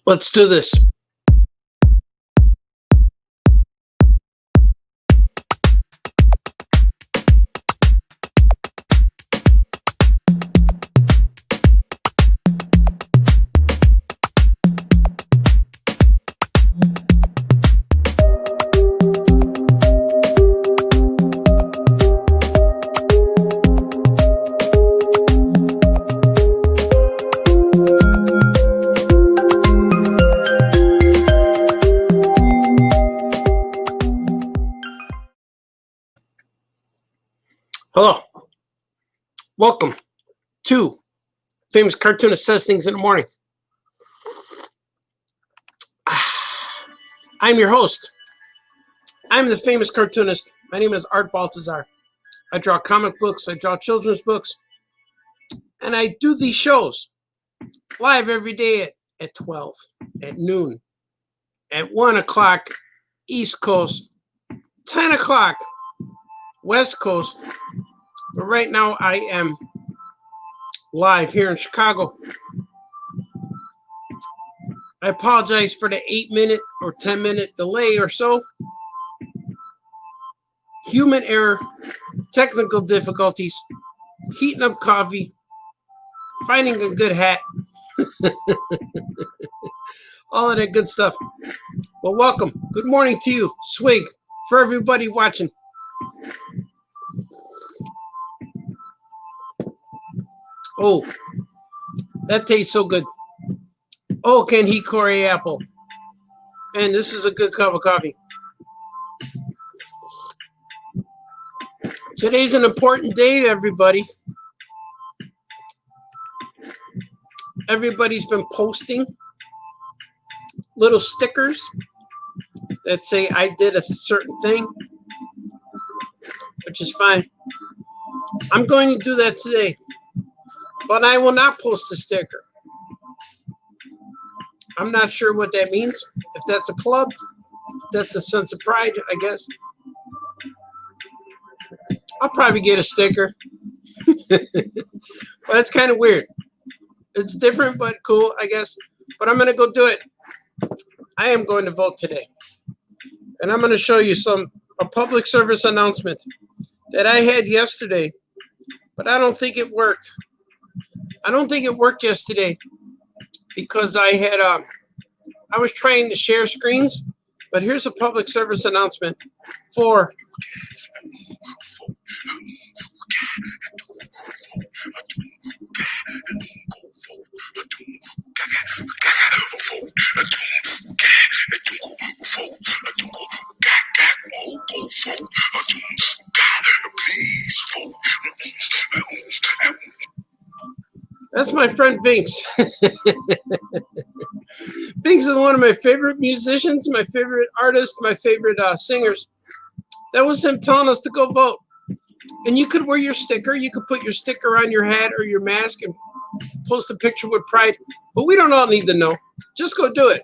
Let's do this. Hello. Welcome to Famous Cartoonist Says Things in the Morning. I'm your host. I'm the famous cartoonist. My name is Art Baltazar. I draw comic books, I draw children's books, and I do these shows live every day at 12, at noon, at 1 o'clock East Coast, 10 o'clock West Coast. But right now I am live here in Chicago. I apologize for the 8-minute or 10-minute delay or so. Human error, technical difficulties, heating up coffee, finding a good hat, all of that good stuff. Well, welcome. Good morning to you. Swig for everybody watching. Oh, that tastes so good. Oh, can he Corey apple? And this is a good cup of coffee. Today's an important day, everybody. Everybody's been posting little stickers that say I did a certain thing, which is fine. I'm going to do that today, but I will not post a sticker. I'm not sure what that means. If that's a club, if that's a sense of pride, I guess. I'll probably get a sticker. But it's kind of weird. It's different, but cool, I guess. But I'm going to go do it. I am going to vote today. And I'm going to show you a public service announcement that I had yesterday, but I don't think it worked. I don't think it worked yesterday because I was trying to share screens, but here's a public service announcement for that's my friend Binks. Binks is one of my favorite musicians, my favorite artist, my favorite singers. That was him telling us to go vote. And you could wear your sticker. You could put your sticker on your hat or your mask and post a picture with pride. But we don't all need to know. Just go do it.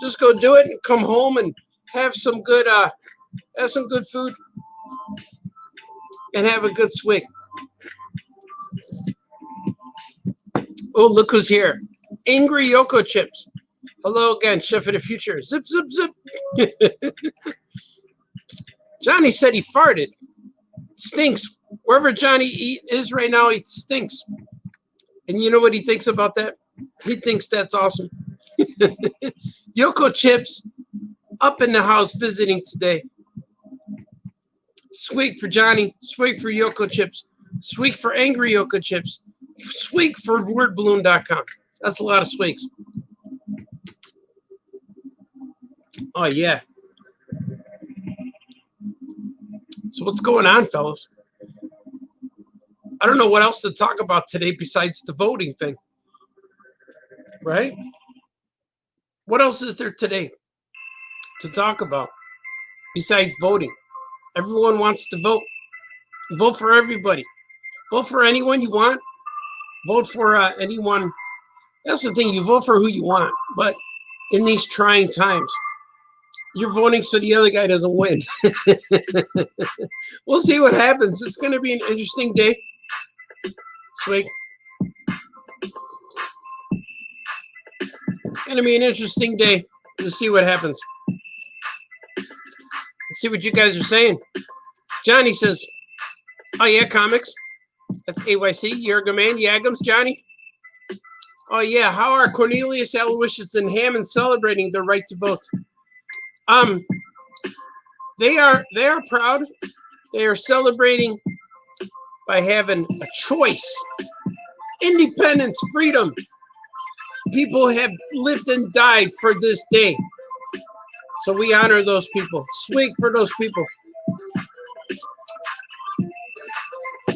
Just go do it and come home and have some good food and have a good swig. Oh, look who's here. Angry Yoko Chips. Hello again, Chef of the Future. Zip, zip, zip. Johnny said he farted. Stinks. Wherever Johnny is right now, he stinks. And you know what he thinks about that? He thinks that's awesome. Yoko Chips up in the house visiting today. Swig for Johnny. Swig for Yoko Chips. Swig for Angry Yoko Chips. Swig for wordballoon.com. That's a lot of swigs. Oh, yeah. So what's going on, fellas? I don't know what else to talk about today besides the voting thing. Right? What else is there today to talk about besides voting? Everyone wants to vote. Vote for everybody. Vote for anyone you want. Vote for anyone. That's the thing. You vote for who you want. But in these trying times, you're voting so the other guy doesn't win. We'll see what happens. It's going to be an interesting day. Swig. It's going to be an interesting day to see what happens. Let's see what you guys are saying. Johnny says, oh, yeah, comics. That's AYC. Yerga Man. Yagams, Johnny. Oh, yeah. How are Cornelius, Aloysius, and Hammond celebrating their right to vote? They are proud. They are celebrating by having a choice. Independence, freedom. People have lived and died for this day. So we honor those people. Swig for those people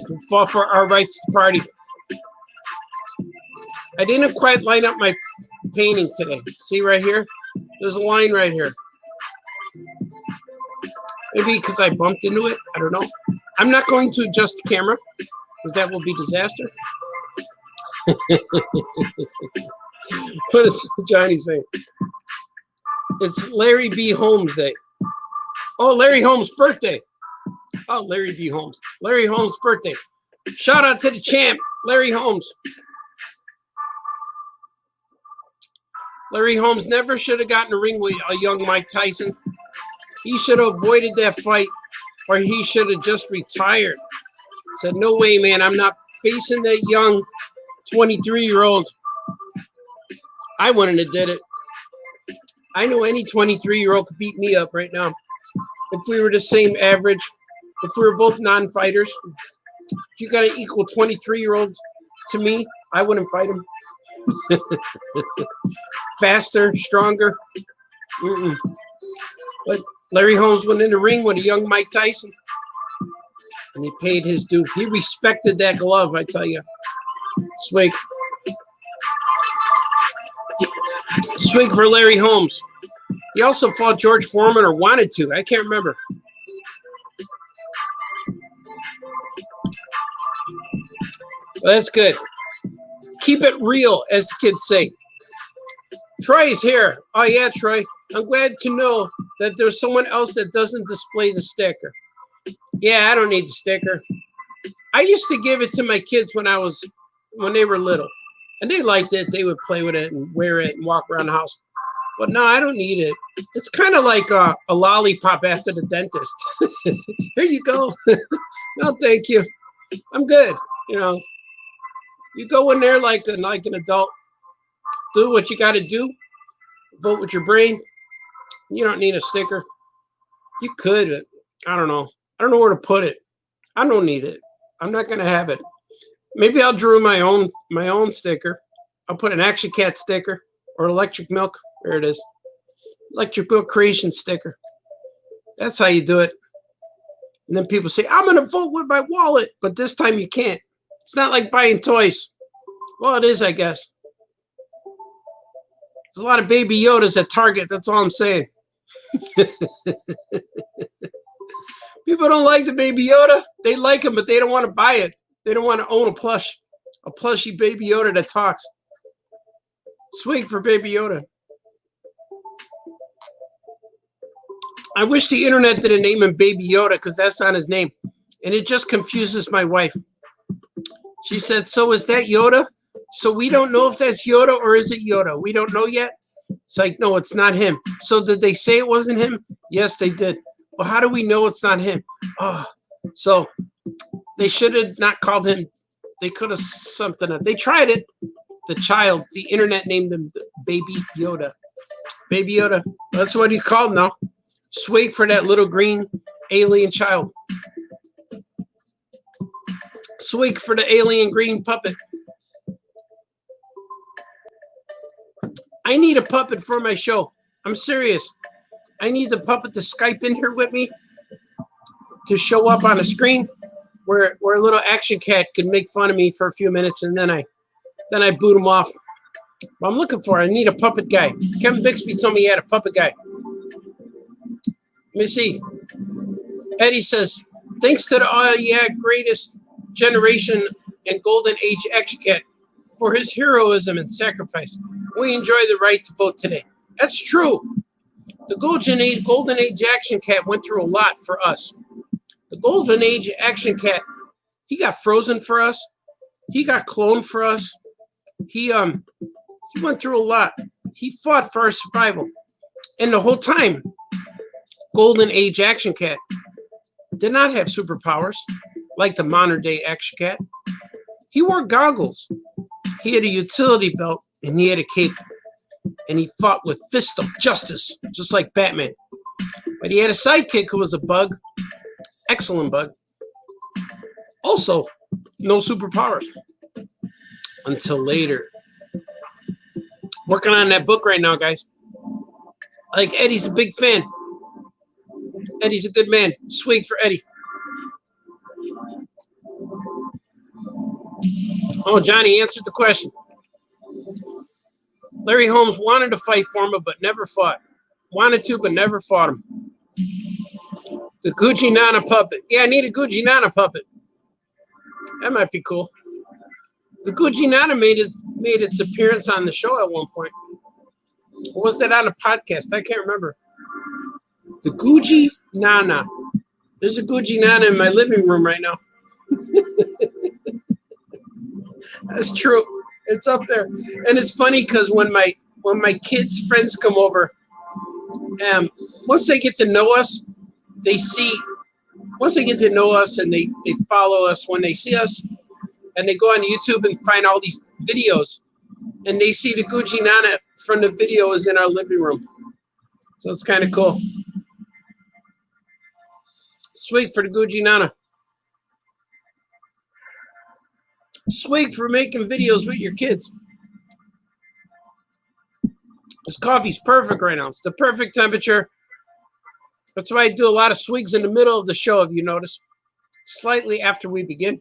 who fought for our rights to party. I didn't quite line up my painting today. See right here? There's a line right here. Maybe because I bumped into it. I don't know. I'm not going to adjust the camera because that will be disaster. What is Johnny saying? It's Larry B. Holmes Day. Oh, Larry Holmes' birthday. Oh, Larry B. Holmes. Larry Holmes' birthday. Shout out to the champ, Larry Holmes. Larry Holmes never should have gotten a ring with a young Mike Tyson. He should have avoided that fight, or he should have just retired. Said, no way, man. I'm not facing that young 23-year-old. I wouldn't have did it. I know any 23-year-old could beat me up right now. If we were the same average, if we were both non-fighters, if you got to equal 23-year-olds to me, I wouldn't fight him. Faster, stronger. But Larry Holmes went in the ring with a young Mike Tyson, and he paid his due. He respected that glove, I tell you. Swig. Swig for Larry Holmes. He also fought George Foreman, or wanted to. I can't remember. Well, that's good. Keep it real, as the kids say. Troy's here. Oh, yeah, Troy. I'm glad to know that there's someone else that doesn't display the sticker. Yeah, I don't need the sticker. I used to give it to my kids when they were little. And they liked it. They would play with it and wear it and walk around the house. But no, I don't need it. It's kind of like a lollipop after the dentist. Here you go. No, thank you. I'm good. You know, you go in there like an adult. Do what you got to do. Vote with your brain. You don't need a sticker. You could, but I don't know. I don't know where to put it. I don't need it. I'm not going to have it. Maybe I'll draw my own sticker. I'll put an Action Cat sticker or Electric Milk. There it is. Electric Milk Creation sticker. That's how you do it. And then people say, I'm going to vote with my wallet. But this time you can't. It's not like buying toys. Well, it is, I guess. There's a lot of Baby Yodas at Target. That's all I'm saying. People don't like the Baby Yoda. They like him, but they don't want to buy it. They don't want to own a plushy Baby Yoda that talks. Swig for Baby Yoda. I wish the internet didn't name him Baby Yoda because that's not his name. And it just confuses my wife. She said, so is that Yoda? So we don't know if that's Yoda or is it Yoda? We don't know yet. It's like, no, it's not him. So did they say it wasn't him? Yes, they did. Well, how do we know it's not him? Oh, so they should have not called him. They could have something. They tried it. The internet named him Baby Yoda. Baby Yoda. That's what he's called now. Swig for that little green alien child. Swig for the alien green puppet. I need a puppet for my show. I'm serious. I need the puppet to Skype in here with me to show up on a screen where a little Action Cat can make fun of me for a few minutes and then I boot him off. But I'm looking for. I need a puppet guy. Kevin Bixby told me he had a puppet guy. Let me see. Eddie says, thanks to the greatest generation and golden age Action Cat for his heroism and sacrifice. We enjoy the right to vote today. That's true. The golden age Action Cat went through a lot for us. The golden age Action Cat, he got frozen for us. He got cloned for us. He went through a lot. He fought for our survival. And the whole time, Golden Age Action Cat did not have superpowers like the modern day Action Cat. He wore goggles. He had a utility belt and he had a cape. And he fought with fist of justice, just like Batman. But he had a sidekick who was a bug. Excellent bug. Also, no superpowers. Until later. Working on that book right now, guys. Like Eddie's a big fan. Eddie's a good man. Swig for Eddie. Oh, Johnny answered the question. Larry Holmes wanted to fight Forma, but never fought. Wanted to, but never fought him. The Gucci Nana puppet. Yeah, I need a Gucci Nana puppet. That might be cool. The Gucci Nana made its appearance on the show at one point. Or was that on a podcast? I can't remember. The Gucci Nana. There's a Gucci Nana in my living room right now. That's true. It's up there. And it's funny because when my kids' friends come over, once they get to know us, once they get to know us and they follow us when they see us, and they go on YouTube and find all these videos, and they see the Gucci Nana from the video is in our living room. So it's kind of cool. Swig for the Gucci Nana. Swig for making videos with your kids. This coffee's perfect right now. It's the perfect temperature. That's why I do a lot of swigs in the middle of the show, if you notice. Slightly after we begin.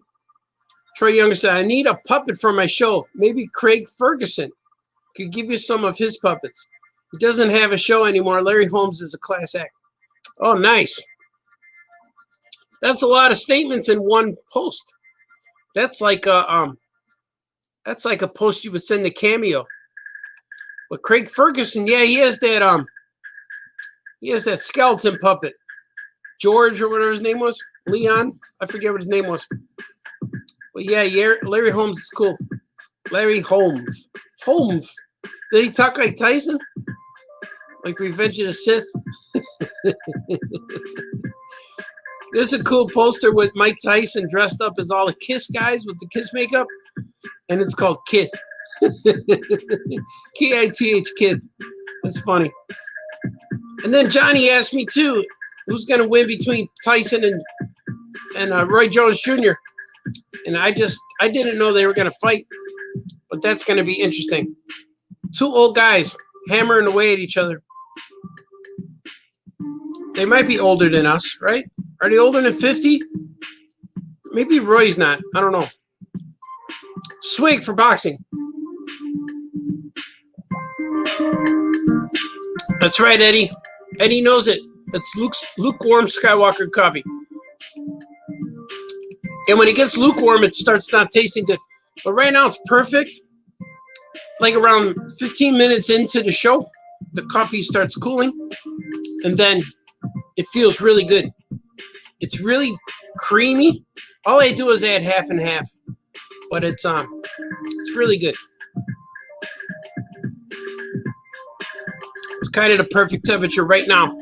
Troy Younger said, I need a puppet for my show. Maybe Craig Ferguson could give you some of his puppets. He doesn't have a show anymore. Larry Holmes is a class act. Oh, nice. That's a lot of statements in one post. That's like a post you would send to Cameo. But Craig Ferguson, yeah, he has that skeleton puppet. George or whatever his name was. Leon. I forget what his name was. But yeah, Larry Holmes is cool. Larry Holmes. Holmes. Did he talk like Tyson? Like Revenge of the Sith? There's a cool poster with Mike Tyson dressed up as all the Kiss guys with the Kiss makeup. And it's called Kith. K-I-T-H, Kith. That's funny. And then Johnny asked me too, who's going to win between Tyson and Roy Jones Jr. And I didn't know they were going to fight. But that's going to be interesting. Two old guys hammering away at each other. They might be older than us, right? Are they older than 50? Maybe Roy's not. I don't know. Swig for boxing. That's right, Eddie. Eddie knows it. It's lukewarm Skywalker coffee. And when it gets lukewarm, it starts not tasting good. But right now, it's perfect. Like around 15 minutes into the show, the coffee starts cooling. And then it feels really good. It's really creamy. All I do is add half and half. But it's really good. It's kind of the perfect temperature right now.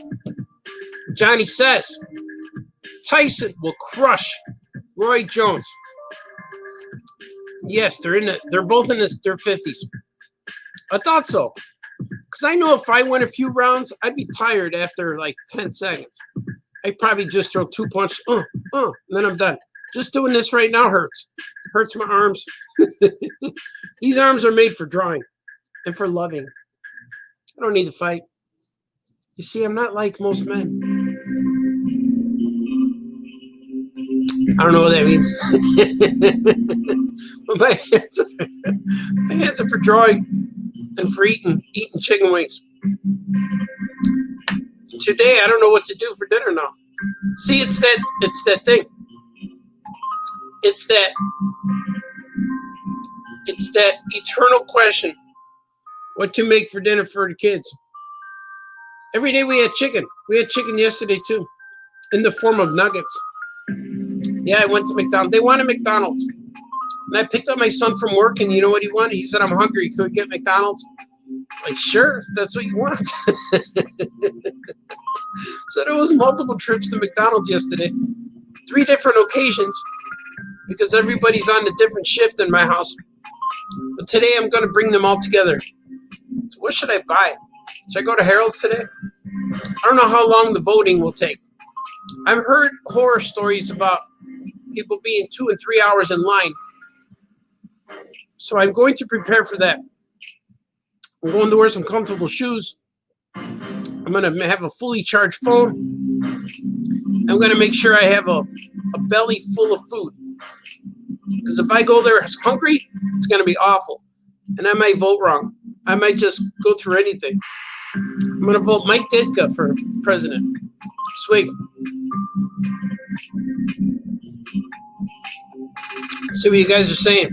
Johnny says Tyson will crush Roy Jones. Yes, they're both in their 50s. I thought so. Because I know if I went a few rounds, I'd be tired after like 10 seconds. I'd probably just throw two punches, and then I'm done. Just doing this right now hurts. Hurts my arms. These arms are made for drawing and for loving. I don't need to fight. You see, I'm not like most men. I don't know what that means. But my hands are for drawing and for eating chicken wings. Today, I don't know what to do for dinner now. See, it's that thing. It's that eternal question. What to make for dinner for the kids. Every day we had chicken. We had chicken yesterday too. In the form of nuggets. Yeah, I went to McDonald's. They wanted McDonald's. And I picked up my son from work, and you know what he wanted? He said, I'm hungry. Could we get McDonald's? Like, sure, if that's what you want. So there was multiple trips to McDonald's yesterday. 3 different occasions because everybody's on a different shift in my house. But today I'm going to bring them all together. So what should I buy? Should I go to Harold's today? I don't know how long the voting will take. I've heard horror stories about people being 2 and 3 hours in line. So I'm going to prepare for that. I'm going to wear some comfortable shoes. I'm going to have a fully charged phone. I'm going to make sure I have a belly full of food. Because if I go there hungry, it's going to be awful. And I might vote wrong. I might just go through anything. I'm going to vote Mike Ditka for president. Sweet. See what you guys are saying.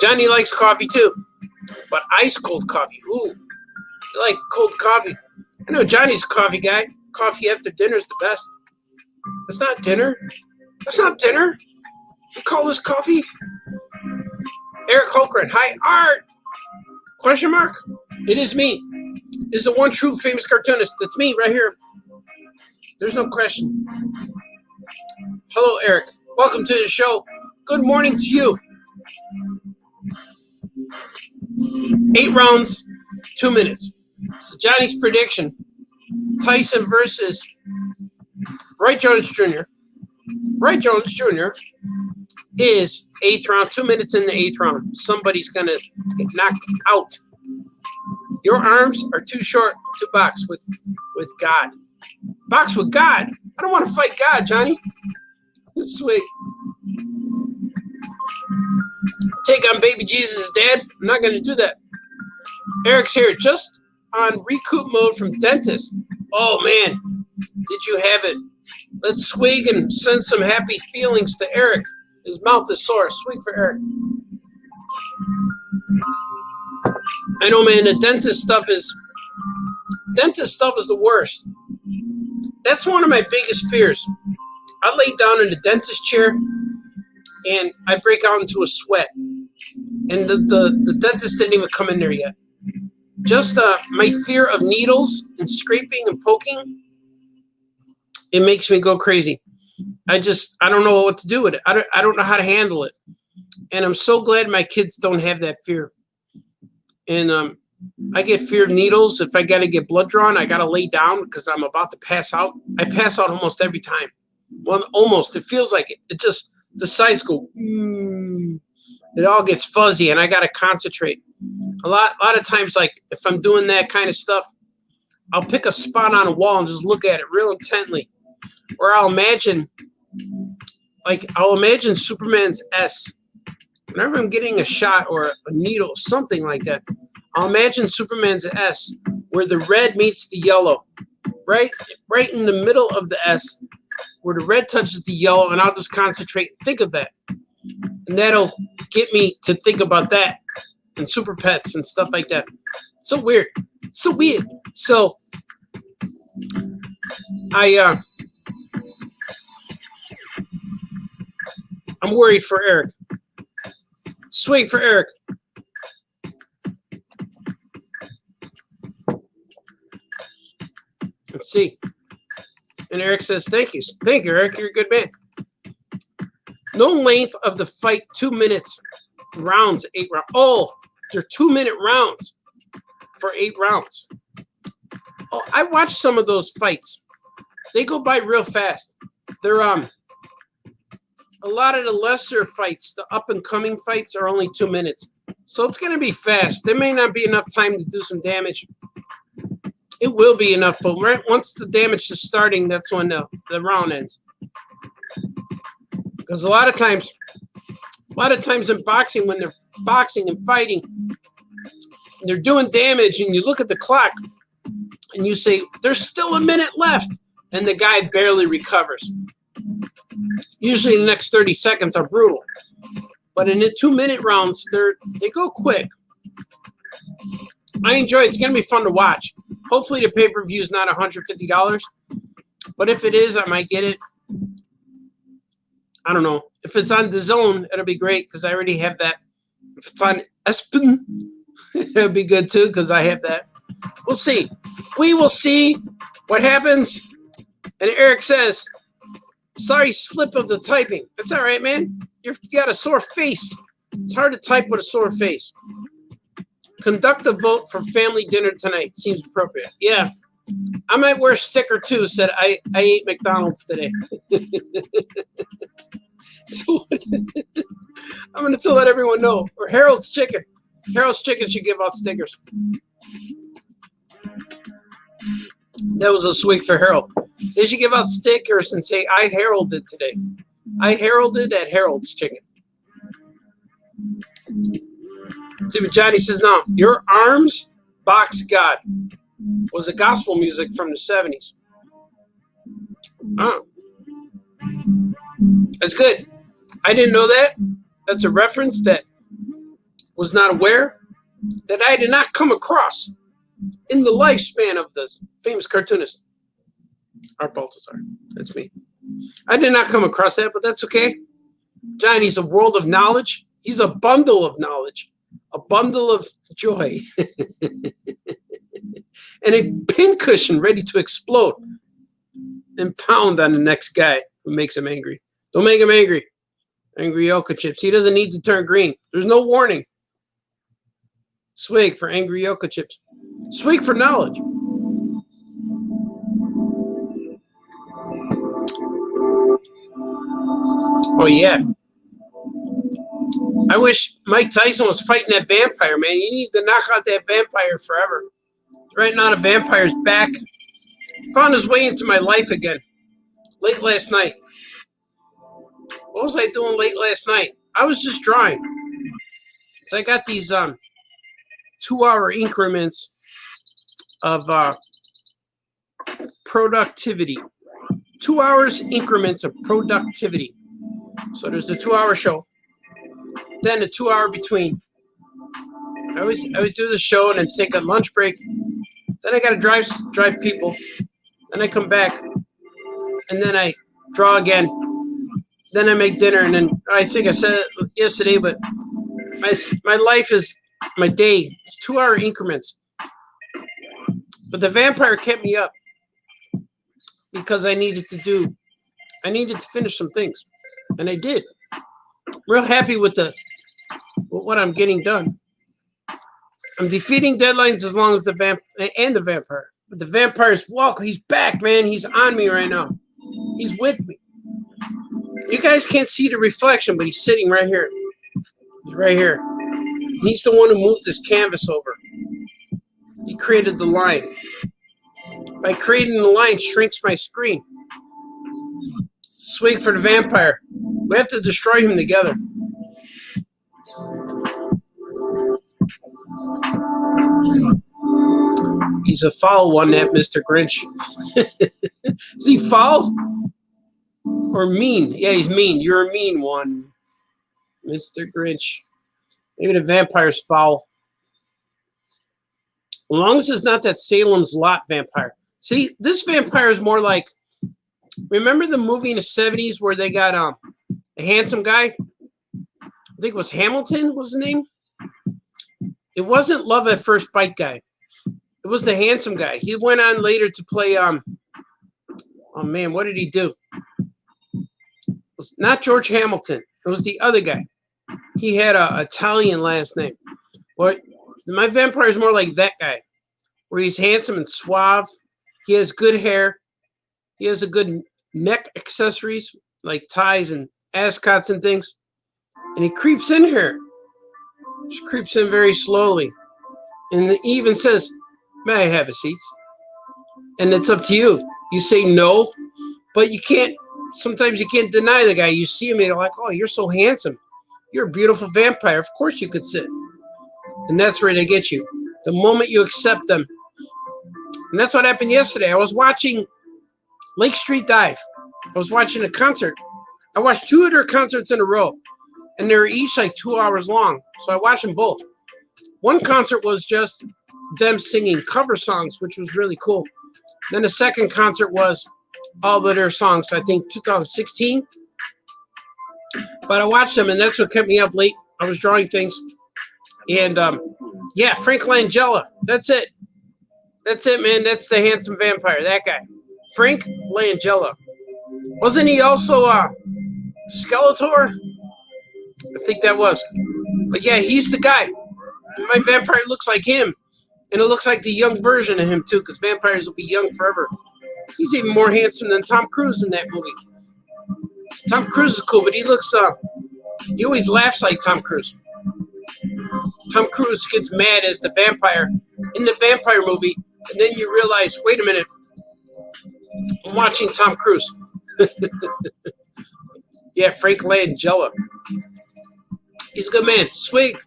Johnny likes coffee too, but ice cold coffee. Ooh, you like cold coffee. I know Johnny's a coffee guy. Coffee after dinner is the best. That's not dinner. That's not dinner. You call this coffee? Eric Holgren. Hi, Art. Question mark? It is me. It's the one true famous cartoonist. That's me right here. There's no question. Hello, Eric. Welcome to the show. Good morning to you. 8 rounds, 2 minutes. So Johnny's prediction, Tyson versus Roy Jones Jr. Roy Jones Jr. is 8th round, 2 minutes in the 8th round. Somebody's going to get knocked out. Your arms are too short to box with God. Box with God? I don't want to fight God, Johnny. Sweet. Take on baby Jesus' dad. I'm not going to do that. Eric's here just on recoup mode from dentist. Oh, man. Did you have it? Let's swig and send some happy feelings to Eric. His mouth is sore. Swig for Eric. I know, man. The dentist stuff is the worst. That's one of my biggest fears. I lay down in the dentist chair and I break out into a sweat. And the dentist didn't even come in there yet. Just my fear of needles and scraping and poking, it makes me go crazy. I don't know what to do with it. I don't know how to handle it. And I'm so glad my kids don't have that fear. And I get fear of needles. If I got to get blood drawn, I got to lay down because I'm about to pass out. I pass out almost every time. Well, almost. It feels like it. It just, the sides go, it all gets fuzzy and I got to concentrate. A lot of times, like if I'm doing that kind of stuff, I'll pick a spot on a wall and just look at it real intently. Or I'll imagine Superman's S. Whenever I'm getting a shot or a needle, something like that, I'll imagine Superman's S where the red meets the yellow. Right in the middle of the S where the red touches the yellow, and I'll just concentrate and think of that. And that'll get me to think about that and super pets and stuff like that. So weird. So weird. So I'm worried for Eric. Swing for Eric. Let's see. And Eric says, thank you. Thank you, Eric. You're a good man. No length of the fight, 2 minutes. Rounds, 8 rounds. Oh, they're 2-minute rounds for 8 rounds. Oh, I watched some of those fights. They go by real fast. They're a lot of the lesser fights, the up-and-coming fights, are only 2 minutes. So it's going to be fast. There may not be enough time to do some damage. It will be enough, but right once the damage is starting, that's when the round ends. Because a lot of times in boxing, when they're boxing and fighting, they're doing damage, and you look at the clock, and you say, there's still a minute left, and the guy barely recovers. Usually the next 30 seconds are brutal. But in the 2-minute rounds, they go quick. I enjoy it. It's going to be fun to watch. Hopefully the pay-per-view is not $150. But if it is, I might get it. I don't know. If it's on DAZN, it'll be great because I already have that. If it's on ESPN, It'd be good too, because I have that. We'll see. We will see what happens. And Eric says, sorry, slip of the typing. It's all right, man. You got a sore face. It's hard to type with a sore face. Conduct a vote for family dinner tonight. Seems appropriate. Yeah. I might wear a sticker too. Said I ate McDonald's today. So I'm going to let everyone know. Or Harold's Chicken. Harold's Chicken should give out stickers. That was a swig for Harold. They should give out stickers and say, I heralded today. I heralded at Harold's Chicken. See what Johnny says now. Your Arms, Box God was a gospel music from the 70s. Oh. That's good. I didn't know that. That's a reference that was not aware, that I did not come across in the lifespan of this famous cartoonist, Art Baltazar. That's me. I did not come across that, but that's okay. Johnny's a world of knowledge. He's a bundle of knowledge, a bundle of joy, and a pincushion ready to explode and pound on the next guy who makes him angry. Don't make him angry. Angry Yoka Chips. He doesn't need to turn green. There's no warning. Swig for Angry Yoka Chips. Swig for knowledge. Oh, yeah. I wish Mike Tyson was fighting that vampire, man. You need to knock out that vampire forever. Right now, the vampire's back. Found his way into my life again. Late last night. What was I doing late last night? I was just drawing. So I got these 2-hour increments of productivity. 2 hours increments of productivity. So there's the 2-hour show. Then the 2-hour between. I always do the show and then take a lunch break. Then I gotta drive people. Then I come back. And then I draw again. Then I make dinner, and then I think I said it yesterday, but my life is my day. It's 2-hour increments. But the vampire kept me up because I needed to finish some things, and I did. Real happy with what I'm getting done. I'm defeating deadlines as long as the vampire. But the vampire's he's back, man. He's on me right now. He's with me. You guys can't see the reflection, but he's sitting right here. He's right here. He's the one who moved this canvas over. He created the line. By creating the line, shrinks my screen. Swig for the vampire. We have to destroy him together. He's a foul one, that Mr. Grinch. Is he foul? Or mean? Yeah, he's mean. You're a mean one, Mr. Grinch. Maybe the vampire's foul. As long as it's not that Salem's Lot vampire. See, this vampire is more like, remember the movie in the 70s where they got a handsome guy? I think it was Hamilton was his name. It wasn't Love at First Bite guy. It was the handsome guy. He went on later to play, oh man, what did he do? It was not George Hamilton. It was the other guy. He had an Italian last name. Well, my vampire is more like that guy, where he's handsome and suave. He has good hair. He has a good neck accessories, like ties and ascots and things. And he creeps in here. Just creeps in very slowly. And he even says, may I have a seat? And it's up to you. You say no, but you can't. Sometimes you can't deny the guy. You see him and you're like, oh, you're so handsome. You're a beautiful vampire. Of course you could sit. And that's where they get you. The moment you accept them. And that's what happened yesterday. I was watching Lake Street Dive. I was watching a concert. I watched 2 of their concerts in a row. And they were each like 2 hours long. So I watched them both. One concert was just them singing cover songs, which was really cool. Then the second concert was all of their songs, I think 2016. But I watched them, and that's what kept me up late. I was drawing things. And Yeah, Frank Langella. That's it. That's it, man. That's the handsome vampire. That guy. Frank Langella. Wasn't he also Skeletor? I think that was. But yeah, he's the guy. My vampire looks like him. And it looks like the young version of him, too, because vampires will be young forever. He's even more handsome than Tom Cruise in that movie. Tom Cruise is cool, but he looks, he always laughs like Tom Cruise. Tom Cruise gets mad as the vampire in the vampire movie, and then you realize, wait a minute, I'm watching Tom Cruise. Yeah, Frank Langella. He's a good man. Swig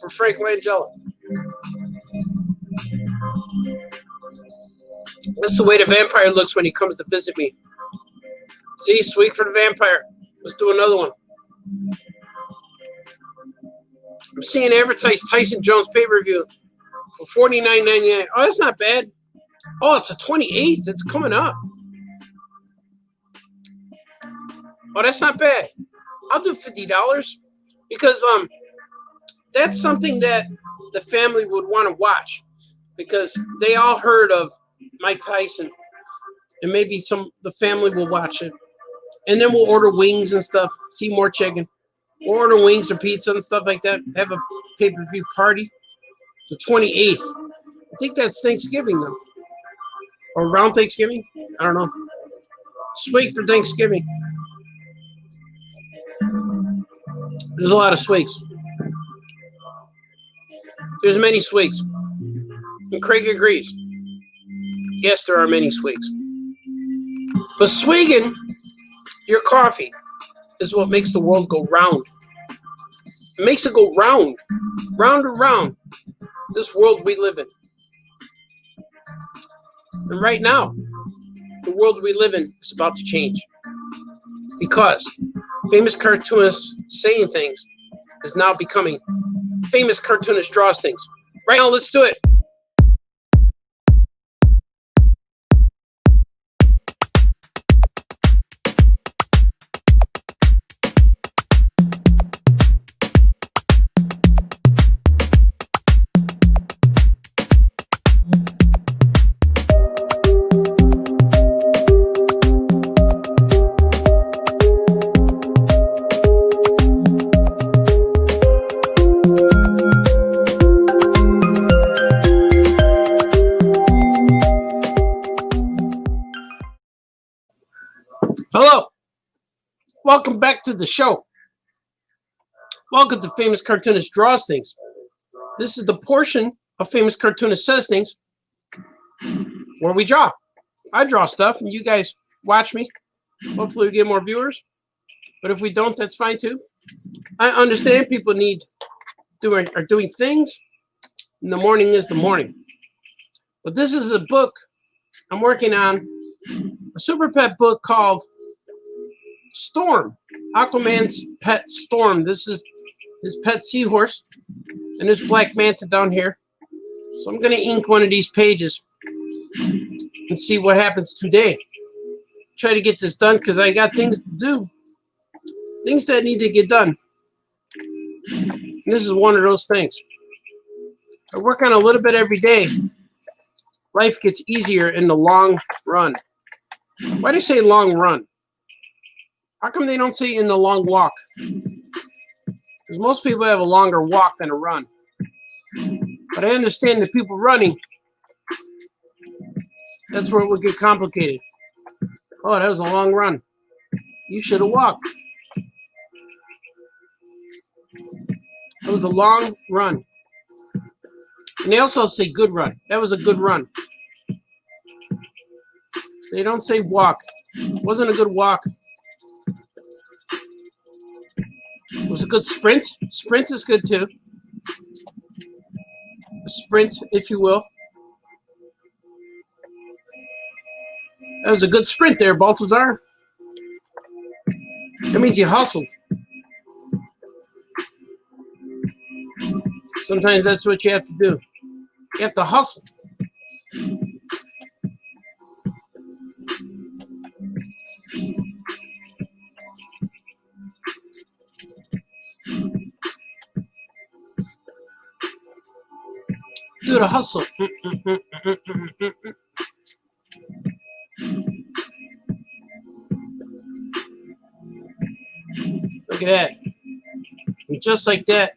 for Frank Langella. That's the way the vampire looks when he comes to visit me. See, swig for the vampire. Let's do another one. I'm seeing advertised Tyson Jones pay-per-view for $49.99. Oh, that's not bad. Oh, it's the 28th. It's coming up. Oh, that's not bad. I'll do $50 because that's something that the family would want to watch because they all heard of Mike Tyson, and maybe the family will watch it, and then we'll order wings and stuff. See more chicken. We'll order wings or pizza and stuff like that. Have a pay-per-view party. The 28th. I think that's Thanksgiving though, or around Thanksgiving. I don't know. Swig for Thanksgiving. There's a lot of swigs. There's many swigs. And Craig agrees. Yes, there are many swigs. But swigging your coffee is what makes the world go round. It makes it go round. Round and round. This world we live in. And right now, the world we live in is about to change. Because famous cartoonists saying things is now becoming famous cartoonist draws things. Right now, let's do it. Hello. Welcome back to the show. Welcome to Famous Cartoonist Draws Things. This is the portion of Famous Cartoonist Says Things where we draw. I draw stuff and you guys watch me. Hopefully we get more viewers. But if we don't, that's fine too. I understand people are doing things. And the morning is the morning. But this is a book I'm working on. A super pet book called Storm, Aquaman's pet Storm. This is his pet seahorse and his black manta down here. So I'm going to ink one of these pages and see what happens today. Try to get this done because I got things to do. Things that need to get done. And this is one of those things. I work on a little bit every day. Life gets easier in the long run. Why do you say long run? How come they don't say in the long walk? Because most people have a longer walk than a run. But I understand that people running, that's where it would get complicated. Oh, that was a long run. You should have walked. That was a long run. And they also say good run. That was a good run. They don't say walk. It wasn't a good walk. It was a good sprint. Sprint is good too. A sprint, if you will. That was a good sprint there, Baltazar. That means you hustled. Sometimes that's what you have to do. You have to hustle. do the hustle. Look at that. And just like that,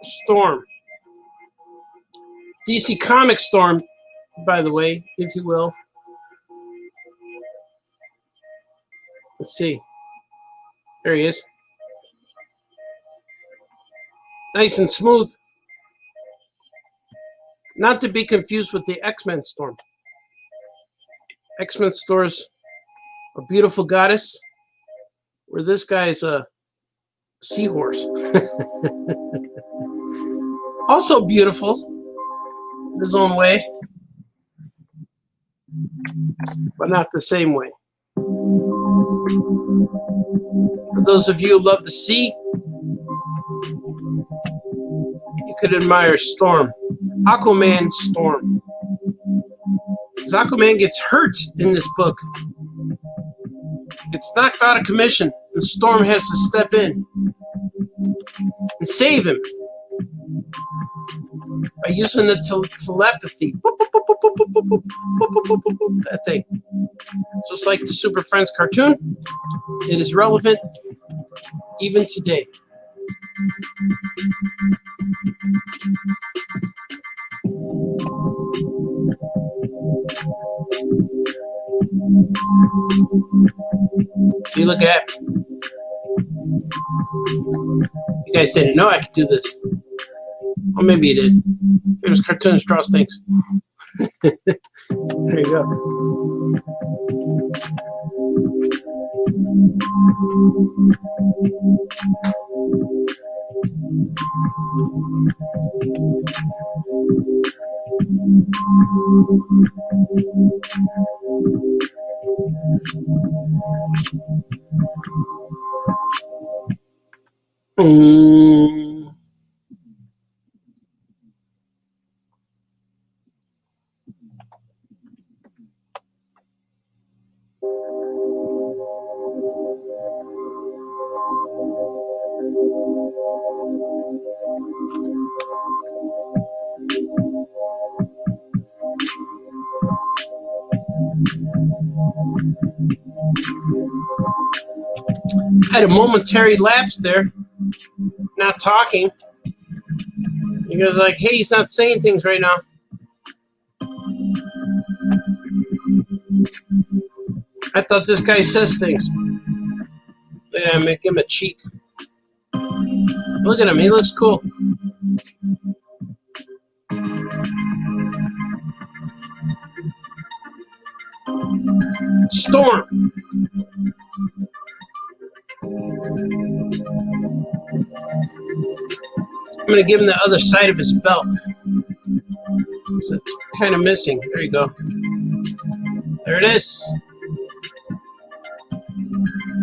Storm. DC Comics Storm, by the way, if you will. Let's see. There he is. Nice and smooth. Not to be confused with the X-Men Storm. X-Men Storm's a beautiful goddess, where this guy's a seahorse. Also beautiful in his own way, but not the same way. For those of you who love the sea, you could admire Storm. Aquaman Storm. Because Aquaman gets hurt in this book. Gets knocked out of commission, and Storm has to step in and save him by using the telepathy. That thing. Just like the Super Friends cartoon, it is relevant even today. See, look at that. You guys didn't know I could do this. Or maybe you did. Here's Cartoonist draws things. There you go. I had a momentary lapse there, not talking. He goes like, hey, he's not saying things right now. I thought this guy says things. Look at him, make him a cheek. Look at him, he looks cool. Storm. I'm going to give him the other side of his belt. So it's kind of missing. There you go. There it is.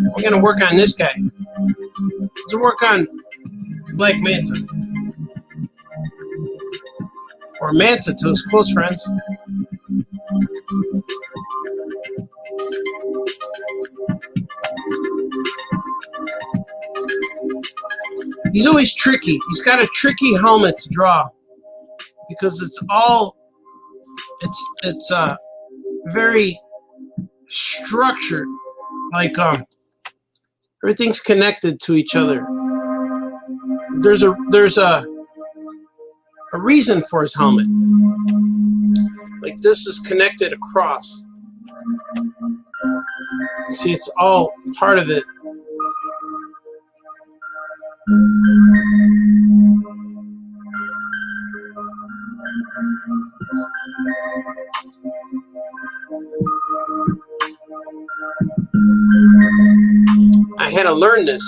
We're going to work on this guy. Let's work on Black Manta. Or Manta to his close friends. He's always tricky. He's got a tricky helmet to draw because it's very structured. Like everything's connected to each other. There's a reason for his helmet. Like this is connected across. See, it's all part of it. I had to learn this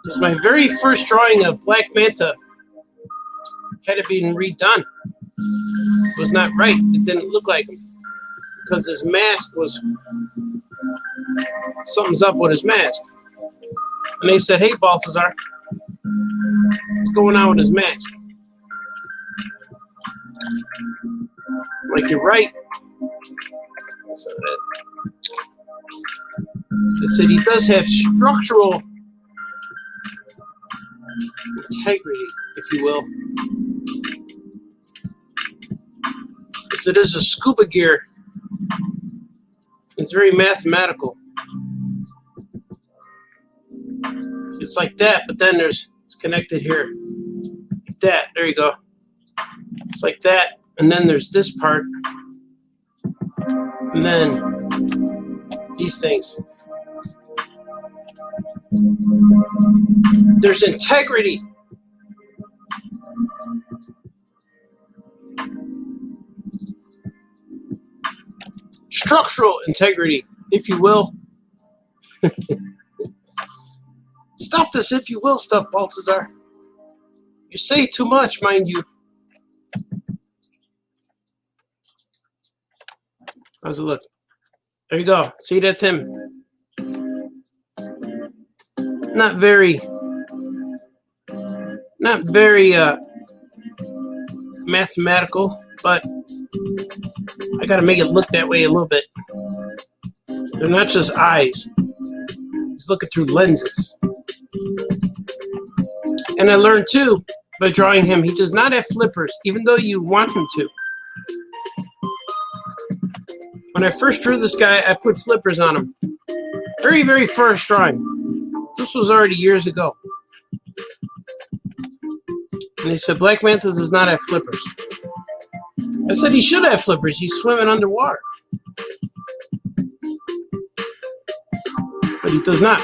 because my very first drawing of Black Manta had to be redone. It was not right. It didn't look like him because his mask was, something's up with his mask. And they said, hey, Baltazar, what's going on with his mask? Like, you're right. So they said he does have structural integrity, if you will. Because it is a scuba gear. It's very mathematical. It's like that, but then it's connected here. Like that. There you go. It's like that. And then there's this part. And then these things. There's integrity. Structural integrity, if you will. Stop this if you will stuff, Baltazar. You say too much, mind you. How's it look? There you go. See, that's him. Not very mathematical, but I gotta make it look that way a little bit. They're not just eyes. He's looking through lenses. And I learned too, by drawing him, he does not have flippers, even though you want him to. When I first drew this guy, I put flippers on him. Very, very first drawing. This was already years ago. And they said, Black Manta does not have flippers. I said he should have flippers. He's swimming underwater. But he does not.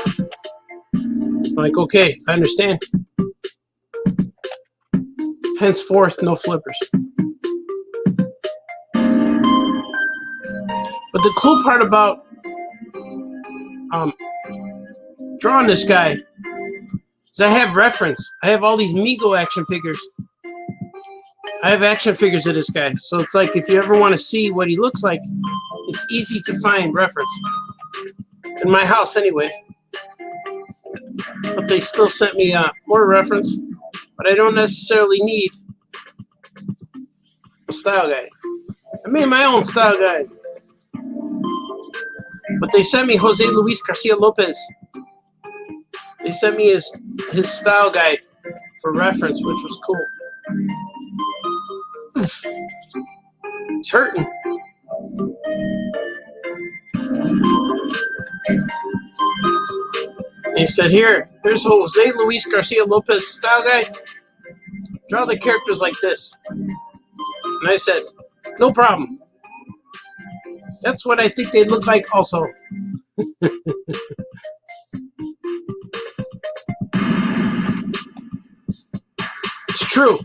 I'm like, okay, I understand. Henceforth, no flippers. But the cool part about drawing this guy is I have reference. I have all these Mego action figures. I have action figures of this guy. So it's like if you ever want to see what he looks like, it's easy to find reference. In my house anyway. But they still sent me more reference. But I don't necessarily need a style guide. I made my own style guide. But they sent me Jose Luis Garcia Lopez. They sent me his style guide for reference, which was cool. It's hurting. And he said, here's Jose Luis Garcia Lopez style guide. Draw the characters like this. And I said, no problem. That's what I think they look like also. It's true.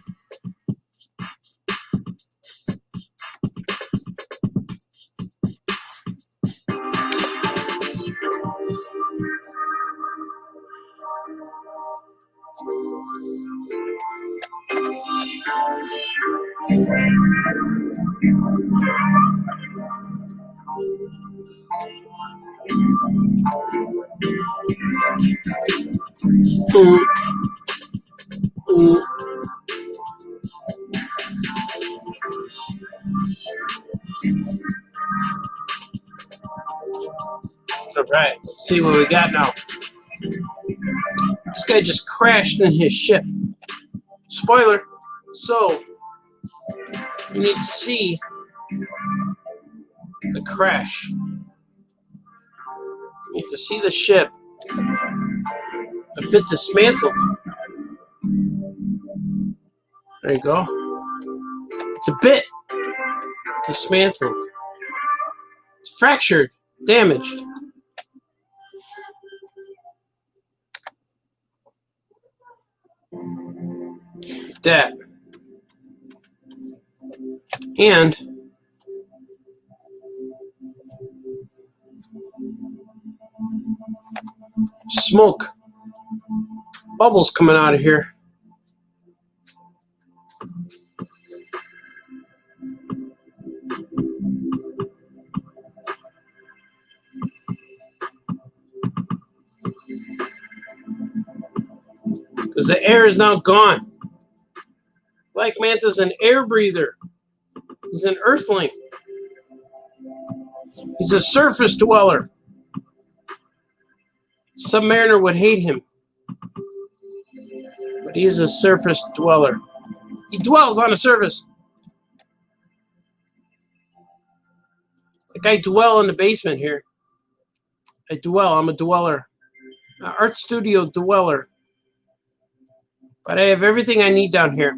All right, let's see what we got now. This guy just crashed in his ship. Spoiler. So, you need to see the crash. You need to see the ship a bit dismantled. There you go. It's a bit dismantled. It's fractured, damaged. That. And smoke. Bubbles coming out of here. Because the air is now gone. Black Manta's an air breather. He's an earthling. He's a surface dweller. Submariner would hate him. but he is a surface dweller. He dwells on the surface. Like I dwell in the basement here. I dwell. I'm a dweller. An art studio dweller. But I have everything I need down here.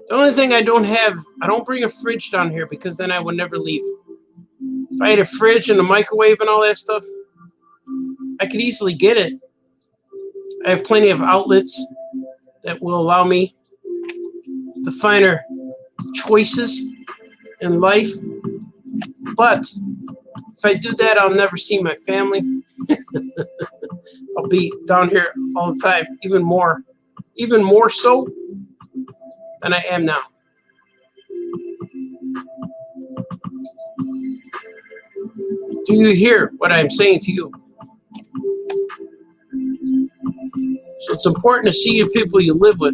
The only thing I don't have, I don't bring a fridge down here because then I would never leave. If I had a fridge and a microwave and all that stuff, I could easily get it. I have plenty of outlets that will allow me the finer choices in life. But if I do that, I'll never see my family. I'll be down here all the time, even more so than I am now. Do you hear what I'm saying to you? So it's important to see your people you live with,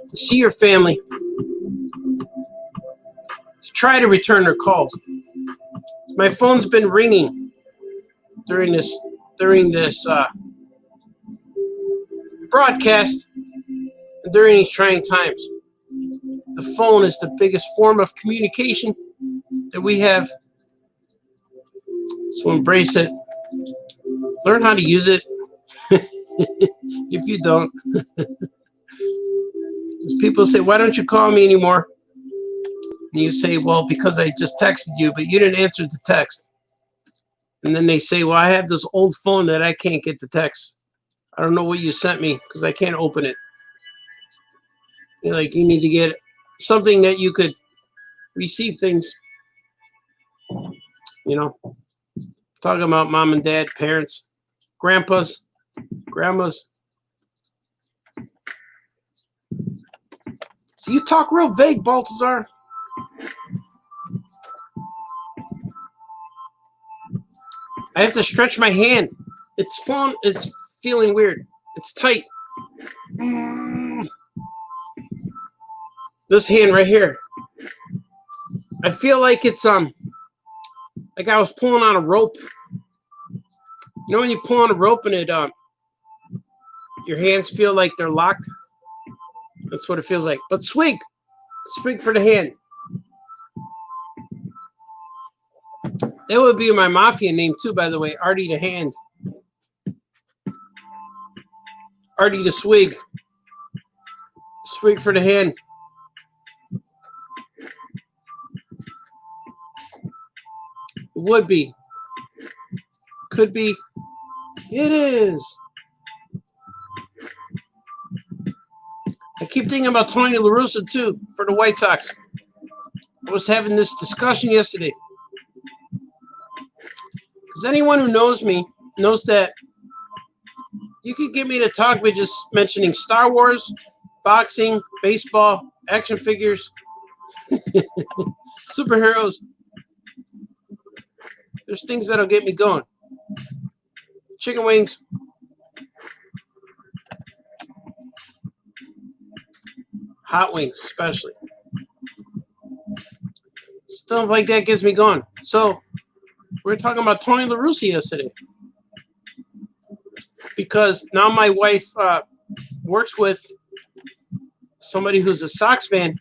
to see your family, to try to return their calls. My phone's been ringing during this broadcast and during these trying times. The phone is the biggest form of communication that we have. So embrace it. Learn how to use it. If you don't. Because people say, why don't you call me anymore? And you say, well, because I just texted you, but you didn't answer the text. And then they say, well, I have this old phone that I can't get the text. I don't know what you sent me because I can't open it. You're like, you need to get something that you could receive things. You know, talking about mom and dad, parents, grandpas, grandmas. So you talk real vague, Baltazar. I have to stretch my hand. It's feeling weird. It's tight. This hand right here. I feel like it's like I was pulling on a rope. You know when you pull on a rope and it your hands feel like they're locked? That's what it feels like. But swig. Swig for the hand. That would be my mafia name too, by the way. Artie the Hand. Artie the Swig. Swig for the hand. Would be. Could be. It is. I keep thinking about Tony La Russa too for the White Sox. I was having this discussion yesterday. Because anyone who knows me knows that you could get me to talk by just mentioning Star Wars, boxing, baseball, action figures, superheroes. There's things that'll get me going. Chicken wings. Hot wings, especially. Stuff like that gets me going. So, we were talking about Tony La Russa yesterday. Because now my wife works with somebody who's a Sox fan.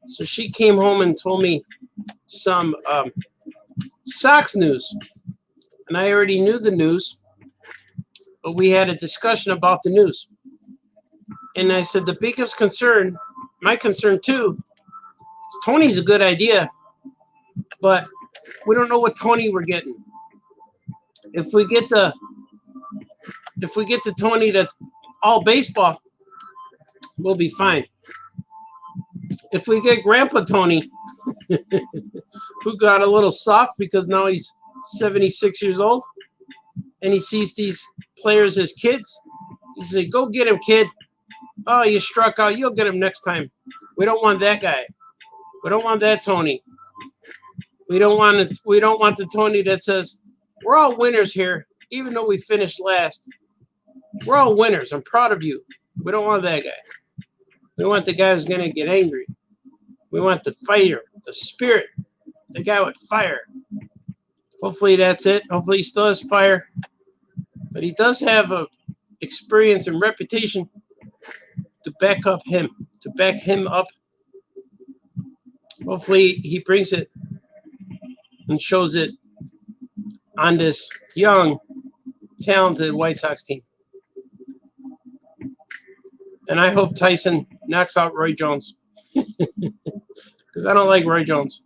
So she came home and told me some Sox news. And I already knew the news. But we had a discussion about the news. And I said the biggest concern, my concern too, is Tony's a good idea. But we don't know what Tony we're getting. If we get the Tony that's all baseball, we'll be fine. If we get Grandpa Tony, who got a little soft because now he's 76 years old, and he sees these players as kids, he says, go get him, kid. Oh, you struck out. You'll get him next time. We don't want that guy. We don't want that Tony. We don't want the Tony that says, we're all winners here, even though we finished last. We're all winners. I'm proud of you. We don't want that guy. We want the guy who's going to get angry. We want the fighter, the spirit, the guy with fire. Hopefully that's it. Hopefully he still has fire. But he does have a experience and reputation to back him up. Hopefully he brings it and shows it on this young, talented White Sox team. And I hope Tyson knocks out Roy Jones. Because I don't like Roy Jones.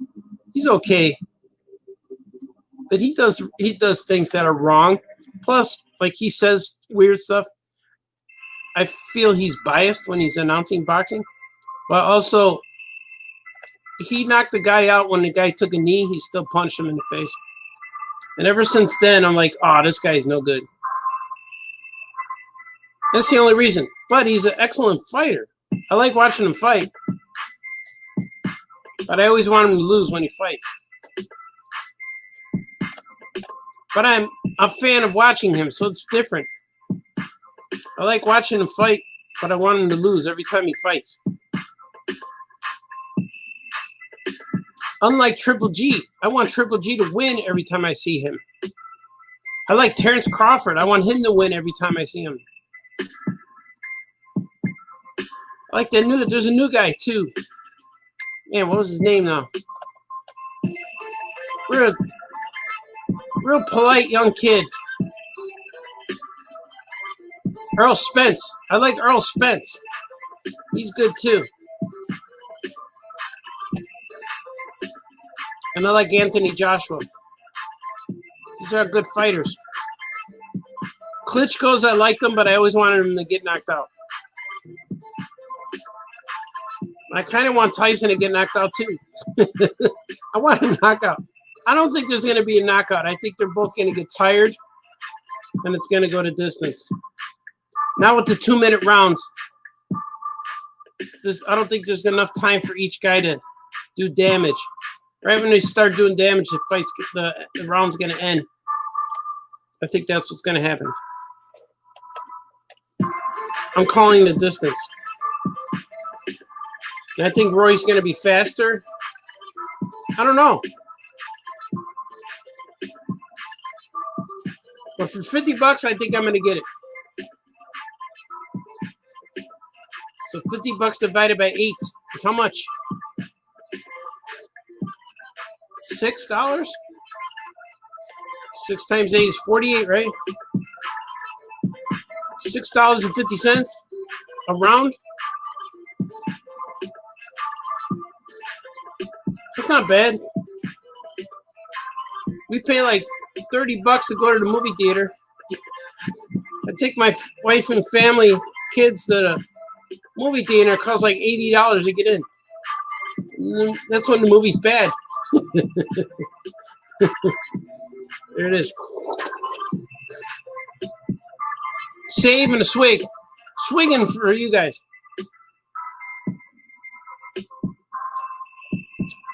He's okay. But he does things that are wrong. Plus, like, he says weird stuff. I feel he's biased when he's announcing boxing. But also, he knocked the guy out when the guy took a knee. He still punched him in the face. And ever since then, I'm like, oh, this guy's no good. That's the only reason. But he's an excellent fighter. I like watching him fight. But I always want him to lose when he fights. But I'm a fan of watching him, so it's different. I like watching him fight, but I want him to lose every time he fights. Unlike Triple G, I want Triple G to win every time I see him. I like Terrence Crawford. I want him to win every time I see him. I like there's a new guy too. Man, what was his name now? Real polite young kid. Earl Spence. I like Earl Spence. He's good too. And I like Anthony Joshua. These are good fighters. Klitschko's, I liked him, but I always wanted him to get knocked out. I kind of want Tyson to get knocked out too. I want a knockout. I don't think there's going to be a knockout. I think they're both going to get tired, and it's going to go to distance. Now with the 2-minute rounds, I don't think there's enough time for each guy to do damage. Right when they start doing damage, the round's going to end. I think that's what's going to happen. I'm calling the distance. And I think Roy's going to be faster. I don't know. But for $50, I think I'm going to get it. So $50 divided by 8 is how much? $6? 6 times 8 is 48, right? $6.50 a round. That's not bad. We pay like $30 to go to the movie theater. I take my wife and family, kids to the movie theater. It costs like $80 to get in. And that's when the movie's bad. There it is. Save and a swig. Swigging for you guys.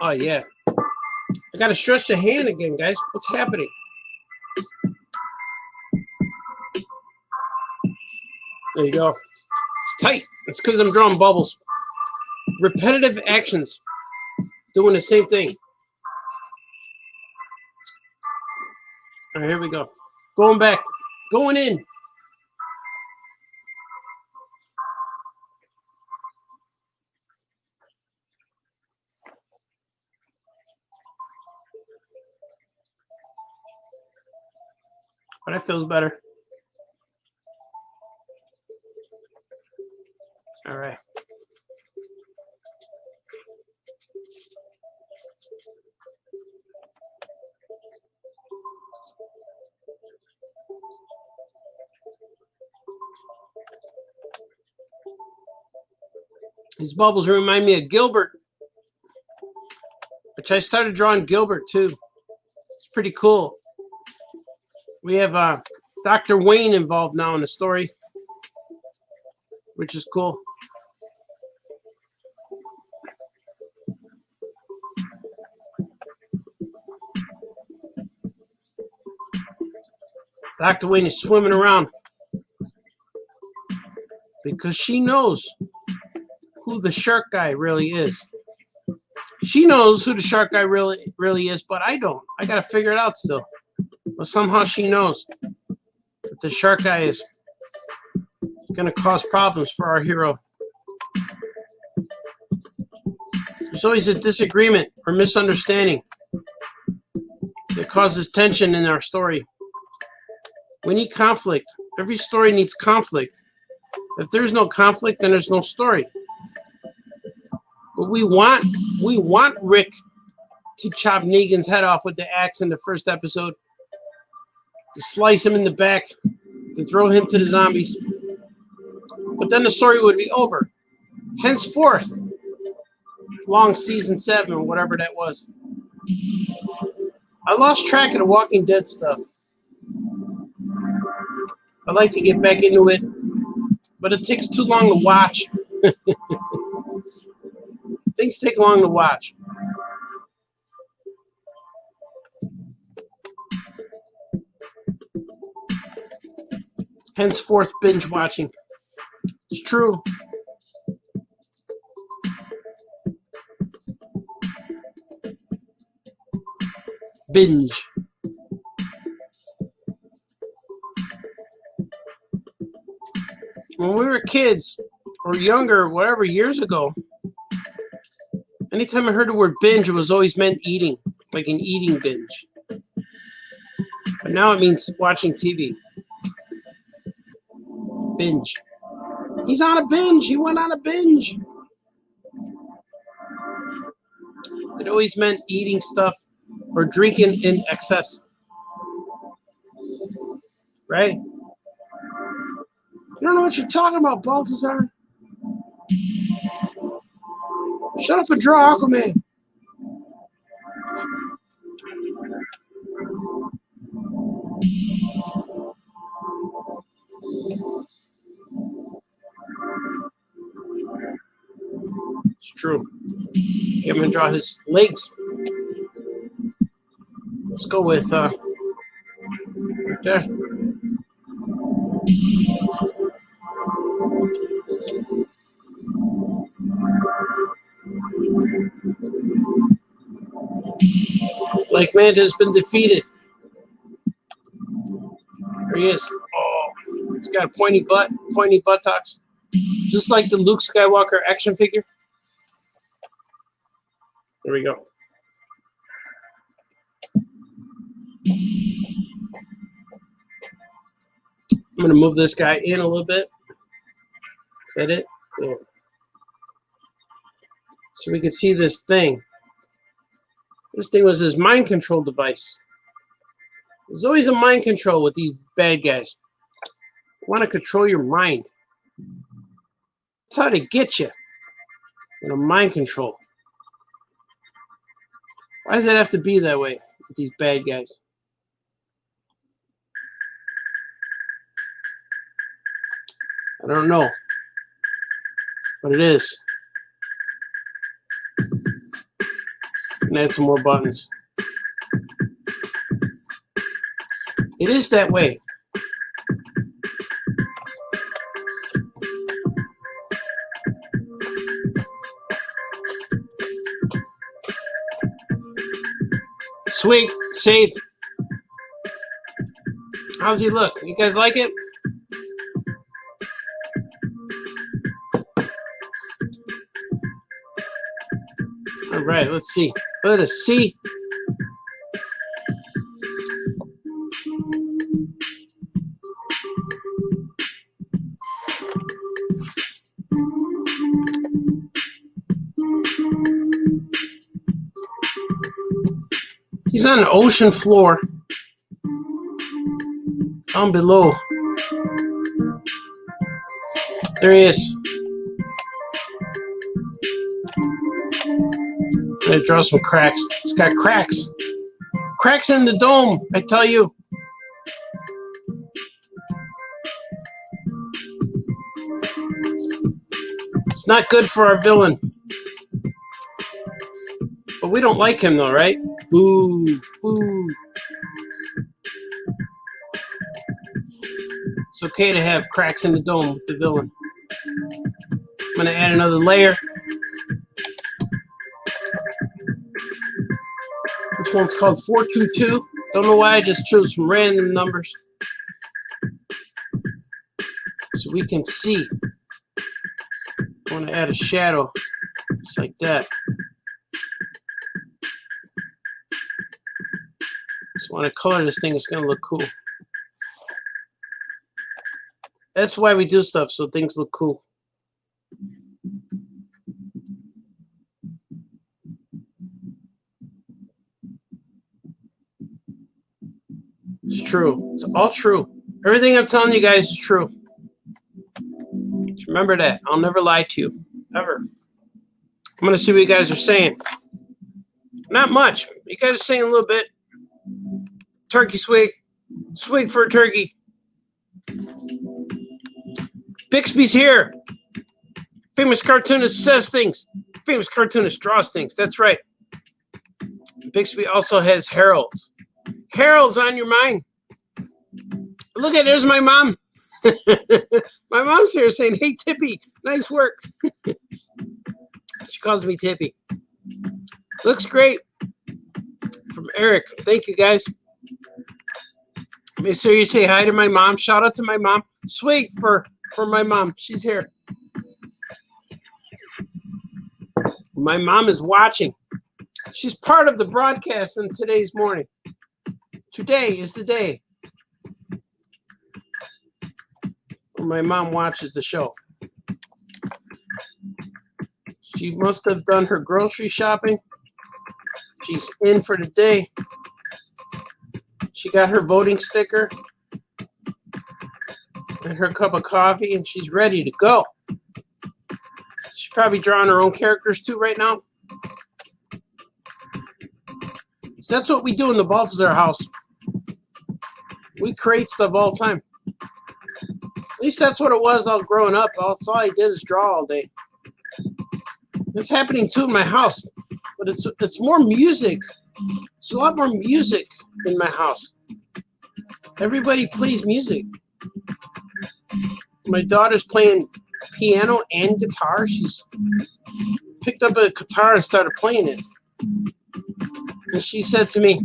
Oh, yeah. I got to stretch the hand again, guys. What's happening? There you go. It's tight. It's because I'm drawing bubbles. Repetitive actions. Doing the same thing. All right, here we go. Going back. Going in. But that feels better. All right. These bubbles remind me of Gilbert, which I started drawing Gilbert too. It's pretty cool. We have Dr. Wayne involved now in the story, which is cool. Dr. Wayne is swimming around because she knows who the shark guy really is. She knows who the shark guy really is, but I don't. I got to figure it out still. But somehow she knows that the shark guy is going to cause problems for our hero. There's always a disagreement or misunderstanding that causes tension in our story. We need conflict. Every story needs conflict. If there's no conflict, then there's no story. But we want Rick to chop Negan's head off with the axe in the first episode, to slice him in the back, to throw him to the zombies. But then the story would be over. Henceforth, long season 7 or whatever that was. I lost track of the Walking Dead stuff. I'd like to get back into it, but it takes too long to watch. Things take long to watch. Henceforth, binge watching. It's true. Binge. When we were kids, or younger, whatever, years ago, anytime I heard the word binge, it was always meant eating, like an eating binge. But now it means watching TV. Binge. He's on a binge. He went on a binge. It always meant eating stuff or drinking in excess. Right? You don't know what you're talking about, Baltazar. Shut up and draw, Aquaman. It's true. Okay, I'm going to draw his legs. Let's go with right there. Black Manta has been defeated. There he is. Oh, he's got a pointy butt, pointy buttocks. Just like the Luke Skywalker action figure. There we go. I'm going to move this guy in a little bit. Is that it? Yeah. So we can see this thing. This thing was his mind control device. There's always a mind control with these bad guys. They want to control your mind. That's how they get you. Mind control. Why does it have to be that way with these bad guys? I don't know. But it is. And add some more buttons. It is that way. Sweet, save. How's he look? You guys like it? All right, let's see. Let us see. He's on the ocean floor. Down below. There he is. I'm gonna draw some cracks. It's got cracks. Cracks in the dome, I tell you. It's not good for our villain. But we don't like him though, right? Boo, boo. It's okay to have cracks in the dome with the villain. I'm gonna add another layer. This one's called 422. Don't know why, I just chose some random numbers. So we can see. I want to add a shadow, just like that. So when I color this thing, it's going to look cool. That's why we do stuff, so things look cool. It's true. It's all true. Everything I'm telling you guys is true. Just remember that. I'll never lie to you. Ever. I'm going to see what you guys are saying. Not much. You guys are saying a little bit. Turkey swig. Swig for a turkey. Bixby's here. Famous cartoonist says things. Famous cartoonist draws things. That's right. Bixby also has heralds. Heralds on your mind. Look at, there's my mom. My mom's here saying, hey, Tippy, nice work. She calls me Tippy. Looks great. From Eric. Thank you, guys. Make sure you say hi to my mom. Shout out to my mom. Swig for my mom. She's here. My mom is watching. She's part of the broadcast in today's morning. Today is the day when my mom watches the show. She must have done her grocery shopping. She's in for the day. She got her voting sticker and her cup of coffee, and she's ready to go. She's probably drawing her own characters too right now. So that's what we do in the Baltazar house. We create stuff all the time. At least that's what it was all growing up. All I did is draw all day. It's happening too in my house, but it's more music. There's a lot more music in my house. Everybody plays music. My daughter's playing piano and guitar. She's picked up a guitar and started playing it. And she said to me,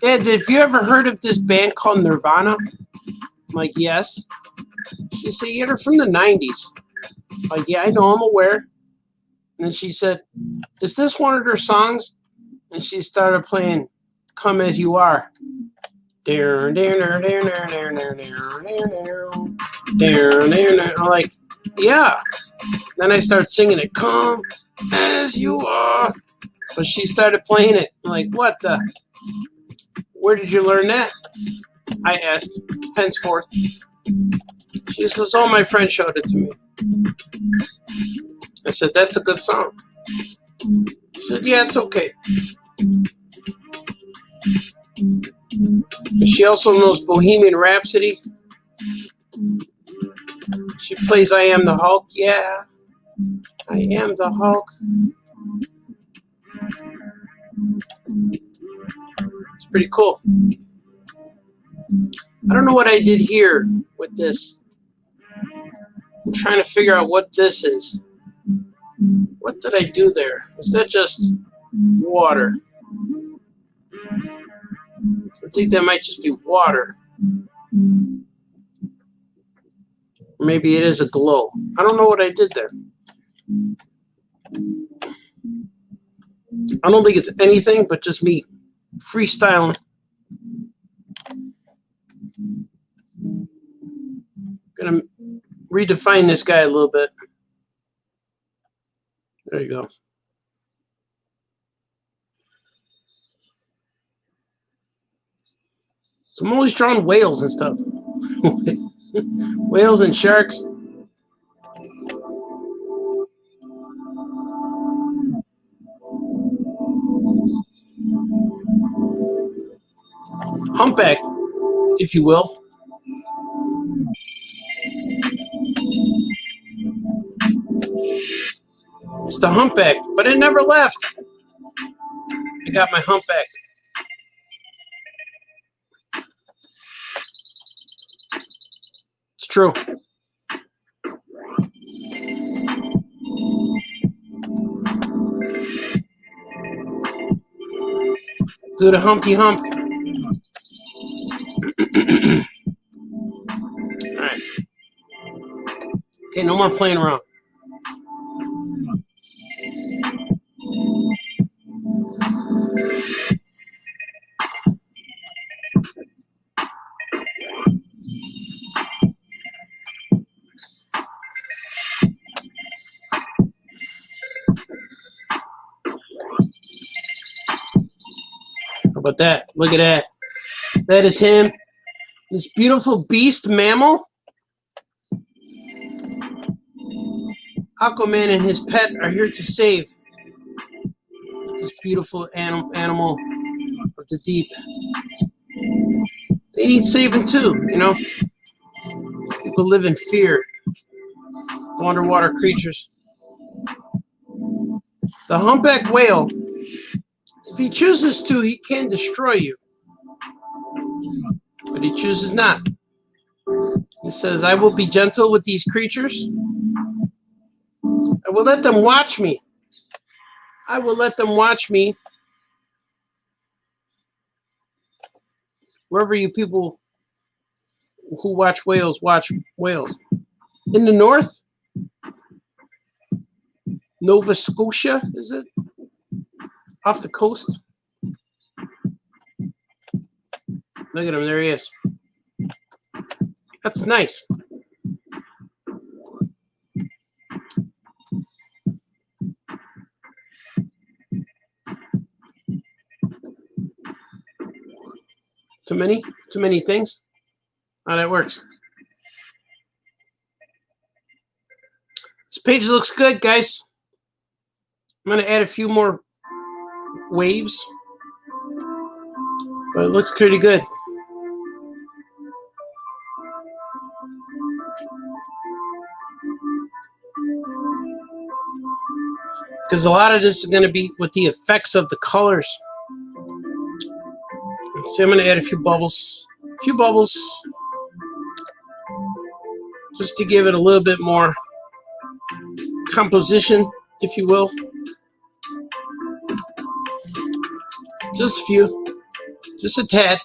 Dad, have you ever heard of this band called Nirvana? I'm like, yes. She said, yeah, they're from the 90s. I'm like, yeah, I know, I'm aware. And she said, is this one of their songs? And she started playing Come As You Are. I'm like, yeah. Then I started singing it, Come As You Are. But she started playing it. I'm like, what the? Where did you learn that? I asked, henceforth. She says, oh, my friend showed it to me. I said, that's a good song. She said, yeah, it's okay. And she also knows Bohemian Rhapsody. She plays I Am the Hulk. Yeah, I am the Hulk. It's pretty cool. I don't know what I did here with this. I'm trying to figure out what this is. What did I do there? Is that just water? I think that might just be water. Maybe it is a glow. I don't know what I did there. I don't think it's anything but just me freestyling. Gonna redefine this guy a little bit. There you go. So I'm always drawing whales and stuff. Whales and sharks. Humpback, if you will. It's the humpback, but it never left. I got my humpback. It's true. Do the Humpty Hump. All right. Okay, no more playing around. about that? Look at that. That is him. This beautiful beast mammal. Aquaman and his pet are here to save this beautiful animal of the deep. They need saving too, you know. People live in fear. The underwater creatures. The humpback whale, if he chooses to, he can destroy you. But he chooses not. He says, I will be gentle with these creatures. I will let them watch me. I will let them watch me. Wherever you people who watch whales. In the north, Nova Scotia, is it? Off the coast. Look at him, there he is. That's nice. Too many things. How that works. This page looks good, guys. I'm going to add a few more waves, but it looks pretty good. Because a lot of this is going to be with the effects of the colors. Let's see, I'm going to add a few bubbles. Just to give it a little bit more composition, if you will. Just a few. Just a tad.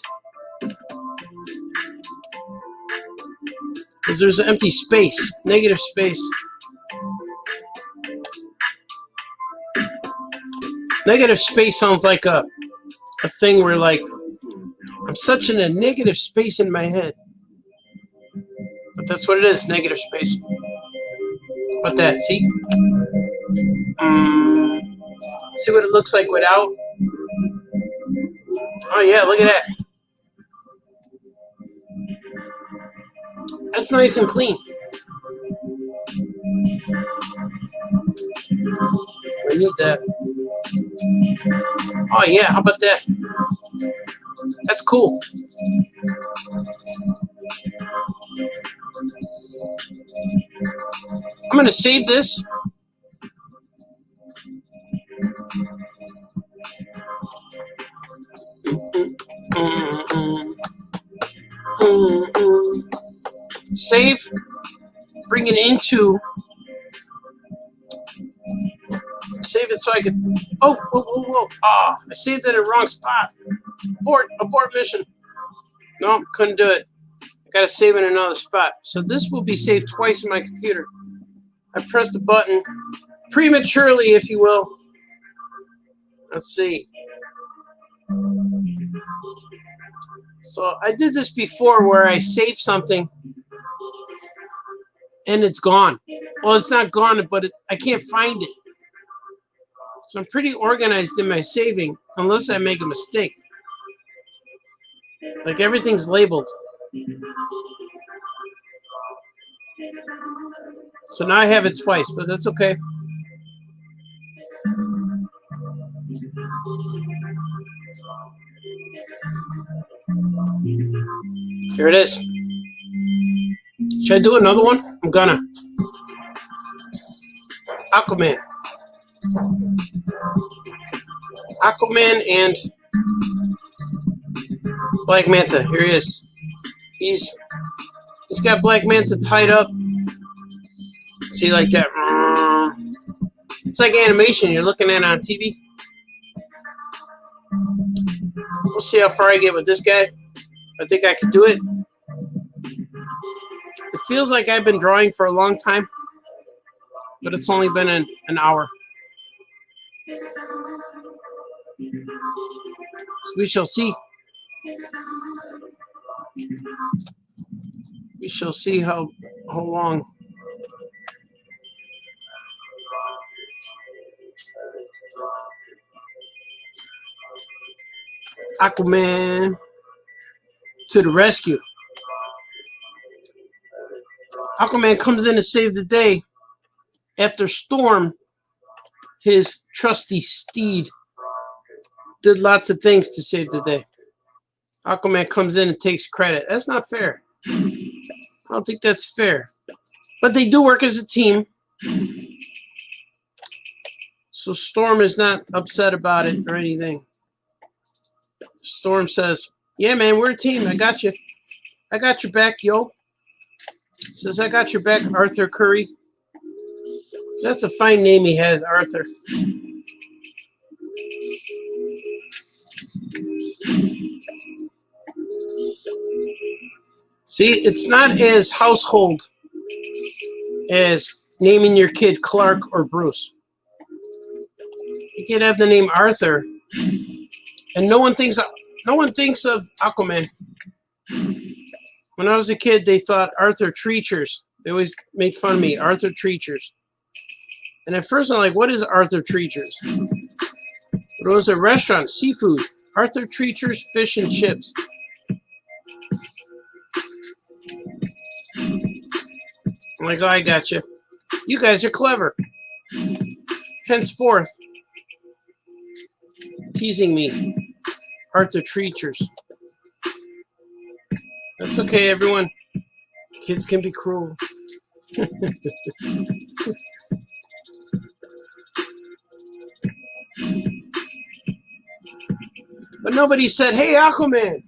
Because there's an empty space, negative space. Negative space sounds like a thing where, like, I'm such in a negative space in my head. But that's what it is, negative space. But that, see? See what it looks like without? Oh yeah, look at that. That's nice and clean. I need that. Oh yeah, how about that? That's cool. I'm going to save this. Save. Bring it into. Save it so I could. Oh, whoa. Ah, I saved it in the wrong spot. Abort mission. No, couldn't do it. I gotta save in another spot. So this will be saved twice in my computer. I pressed the button prematurely, if you will. Let's see. So I did this before where I saved something and it's gone. Well, it's not gone, but I can't find it. So I'm pretty organized in my saving, unless I make a mistake. Like everything's labeled. So now I have it twice, but that's okay. Here it is. Should I do another one? I'm gonna. Aquaman and Black Manta. Here he is. He's got Black Manta tied up. See, like that. It's like animation you're looking at on TV. We'll see how far I get with this guy. I think I could do it. It feels like I've been drawing for a long time, but it's only been an hour. So we shall see. We shall see how long. Aquaman to the rescue. Aquaman comes in to save the day after Storm, his trusty steed, did lots of things to save the day. Aquaman comes in and takes credit. That's not fair. I don't think that's fair. But they do work as a team. So Storm is not upset about it or anything. Storm says, yeah, man, we're a team. I got you. I got your back, yo. Says, I got your back, Arthur Curry. That's a fine name he has, Arthur. See, it's not as household as naming your kid Clark or Bruce. You can't have the name Arthur, and no one thinks of Aquaman. When I was a kid, they thought Arthur Treachers. They always made fun of me, Arthur Treachers. And at first, I'm like, what is Arthur Treachers? But it was a restaurant, seafood. Arthur Treachers Fish and Chips. I'm like, oh, I got you. You guys are clever. Henceforth, teasing me, Arthur Treachers. That's okay, everyone. Kids can be cruel. But nobody said, hey, Aquaman.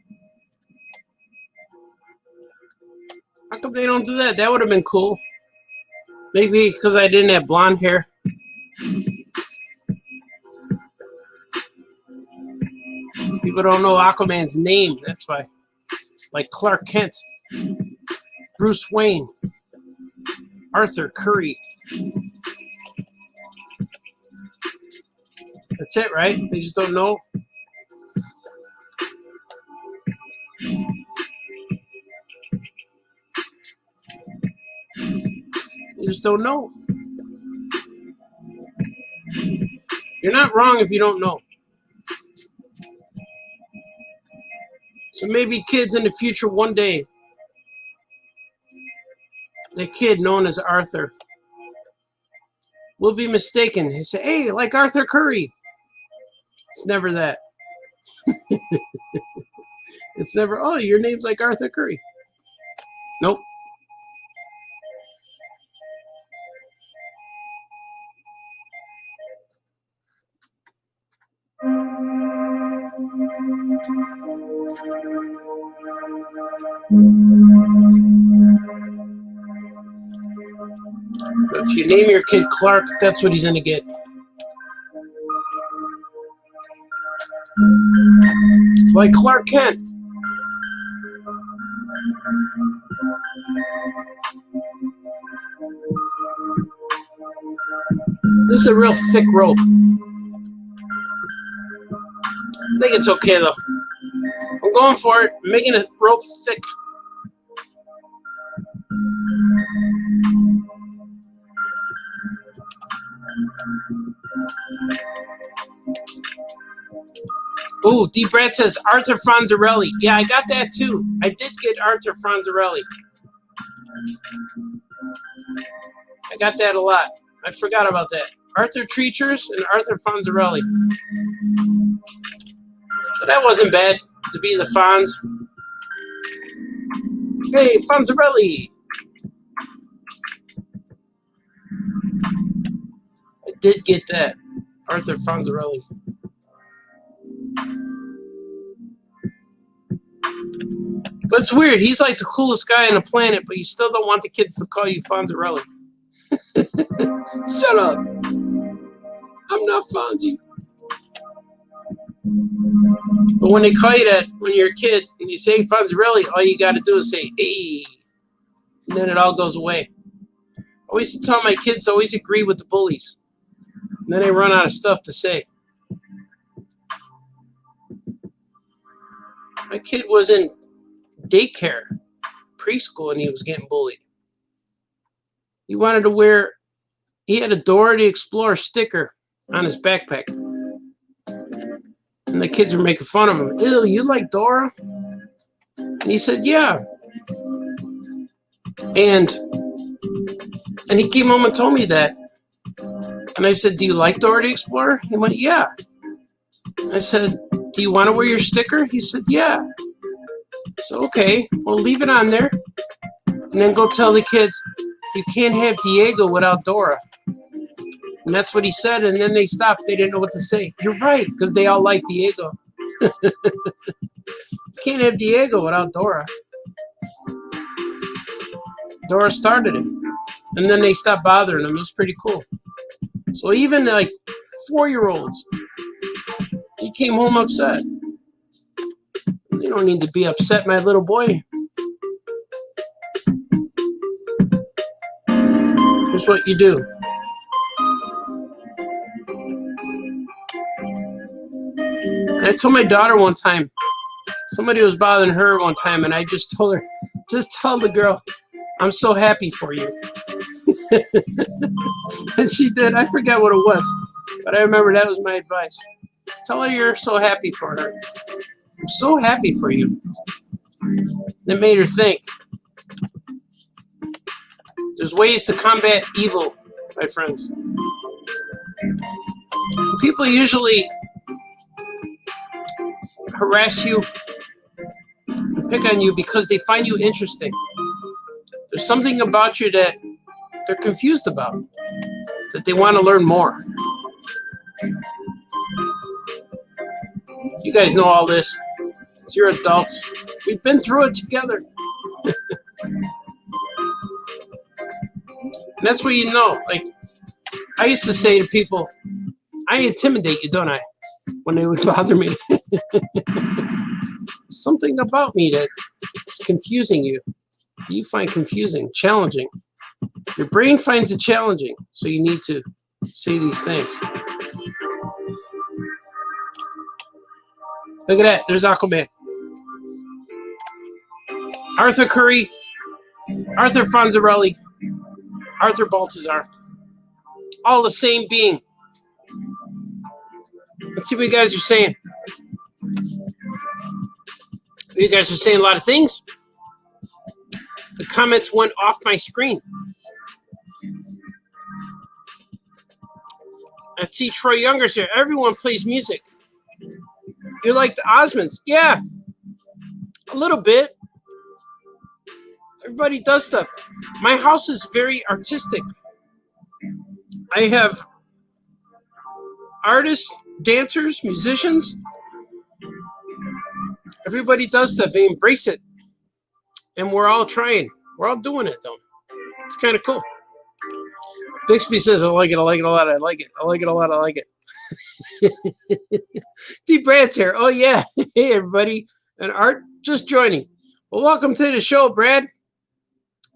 How come they don't do that? That would have been cool. Maybe because I didn't have blonde hair. People don't know Aquaman's name. That's why. Like Clark Kent, Bruce Wayne, Arthur Curry. That's it, right? They just don't know. You just don't know. You're not wrong if you don't know. So maybe kids in the future one day, the kid known as Arthur will be mistaken. He say, hey, like Arthur Curry. It's never that. It's never, oh, your name's like Arthur Curry. Nope. If you name your kid Clark, that's what he's going to get. Like Clark Kent. This is a real thick rope. I think it's okay, though. I'm going for it. I'm making a rope thick. Ooh, D. Brad says Arthur Fonzarelli. Yeah, I got that too. I did get Arthur Fonzarelli. I got that a lot. I forgot about that. Arthur Treachers and Arthur Fonzarelli. So that wasn't bad to be the Fonz. Hey, Fonzarelli. I did get that. Arthur Fonzarelli. But it's weird. He's like the coolest guy on the planet, but you still don't want the kids to call you Fonzarelli. Shut up. I'm not Fonzie. But when they call you that when you're a kid and you say Fonzarelli, all you got to do is say, hey. And then it all goes away. I always tell my kids always agree with the bullies. And then they run out of stuff to say. My kid was in daycare, preschool, and he was getting bullied. He wanted to wear, he had a Dora the Explorer sticker on his backpack. And the kids were making fun of him. Ew, you like Dora? And he said, yeah. And he came home and told me that. And I said, do you like Dora the Explorer? He went, yeah. I said, do you want to wear your sticker? He said, yeah. So, okay, well, leave it on there. And then go tell the kids, you can't have Diego without Dora. And that's what he said, and then they stopped. They didn't know what to say. You're right, because they all like Diego. You can't have Diego without Dora. Dora started it. And then they stopped bothering him. It was pretty cool. So even like 4-year-olds, he came home upset. You don't need to be upset, my little boy. Here's what you do. And I told my daughter one time, somebody was bothering her one time, and I just told her, just tell the girl, I'm so happy for you. And she did. I forget what it was, but I remember that was my advice. Tell her you're so happy for her. I'm so happy for you. That made her think. There's ways to combat evil, my friends. People usually harass you and pick on you because they find you interesting. There's something about you that they're confused about, that they want to learn more. You guys know all this. You're adults. We've been through it together. And that's what you know. Like, I used to say to people, I intimidate you, don't I? When they would bother me. Something about me that is confusing you. You find confusing, challenging. Your brain finds it challenging, so you need to say these things. Look at that. There's Aquaman. Arthur Curry, Arthur Fonzarelli, Arthur Baltazar. All the same being. Let's see what you guys are saying. You guys are saying a lot of things. The comments went off my screen. Let's see, Troy Younger's here. Everyone plays music. You like the Osmonds? Yeah, a little bit. Everybody does stuff. My house is very artistic. I have artists, dancers, musicians. Everybody does stuff. They embrace it. And we're all trying. We're all doing it, though. It's kind of cool. Bixby says, I like it, I like it a lot, I like it. I like it a lot, I like it. D. Brad's here. Oh, yeah. Hey, everybody. And Art just joining. Well, welcome to the show, Brad.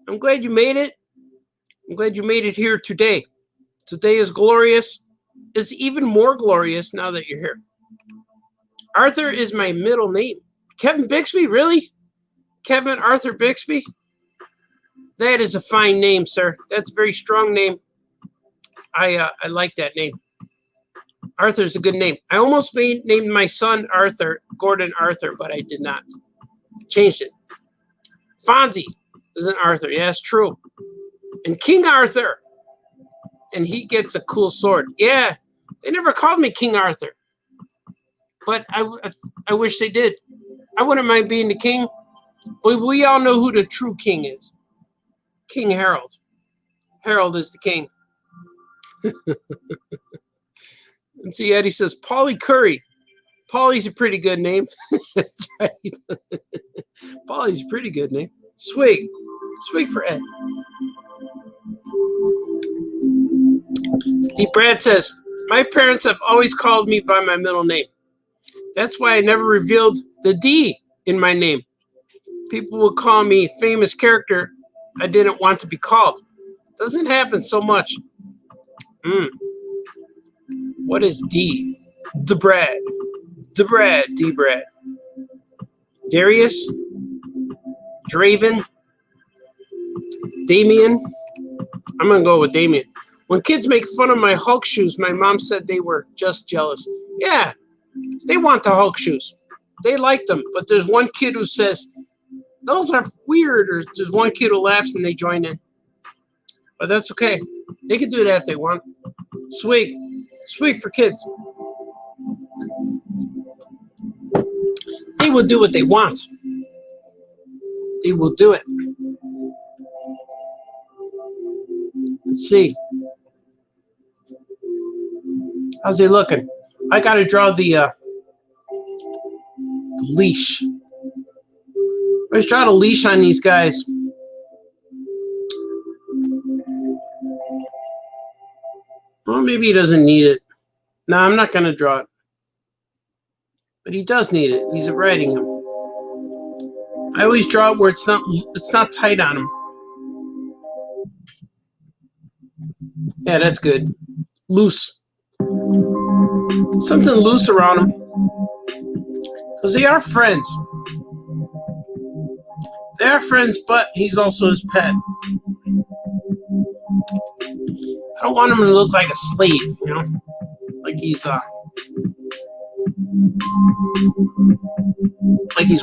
I'm glad you made it. I'm glad you made it here today. Today is glorious. It's even more glorious now that you're here. Arthur is my middle name. Kevin Bixby, really? Kevin Arthur Bixby? That is a fine name, sir. That's a very strong name. I like that name. Arthur's a good name. I almost named my son Arthur, Gordon Arthur, but I did not. Changed it. Fonzie is an Arthur. Yeah, it's true. And King Arthur. And he gets a cool sword. Yeah, they never called me King Arthur. But I wish they did. I wouldn't mind being the king. But we all know who the true king is. King Harold. Harold is the king. And see, Eddie says, Paulie Curry. Paulie's a pretty good name. That's right. Paulie's a pretty good name. Swig. Swig for Ed. D. Brad says, my parents have always called me by my middle name. That's why I never revealed the D in my name. People would call me famous character I didn't want to be called. Doesn't happen so much. What is D? DeBrad. DeBrad. D-Brad. Darius. Draven. Damien. I'm going to go with Damien. When kids make fun of my Hulk shoes, my mom said they were just jealous. Yeah, They want the Hulk shoes. They like them, but there's one kid who says, those are weird, or there's one kid who laughs and they join in. But that's okay. They can do that if they want. Sweet. Sweet for kids. They will do what they want. They will do it. Let's see. How's he looking? I gotta draw the leash. Let's draw the leash on these guys. Well, maybe he doesn't need it. No, I'm not gonna draw it. But he does need it. He's riding him. I always draw it where it's not tight on him. Yeah, that's good. Loose. Something loose around him. Because they are friends. They are friends, but he's also his pet. I don't want him to look like a slave, you know? Like he's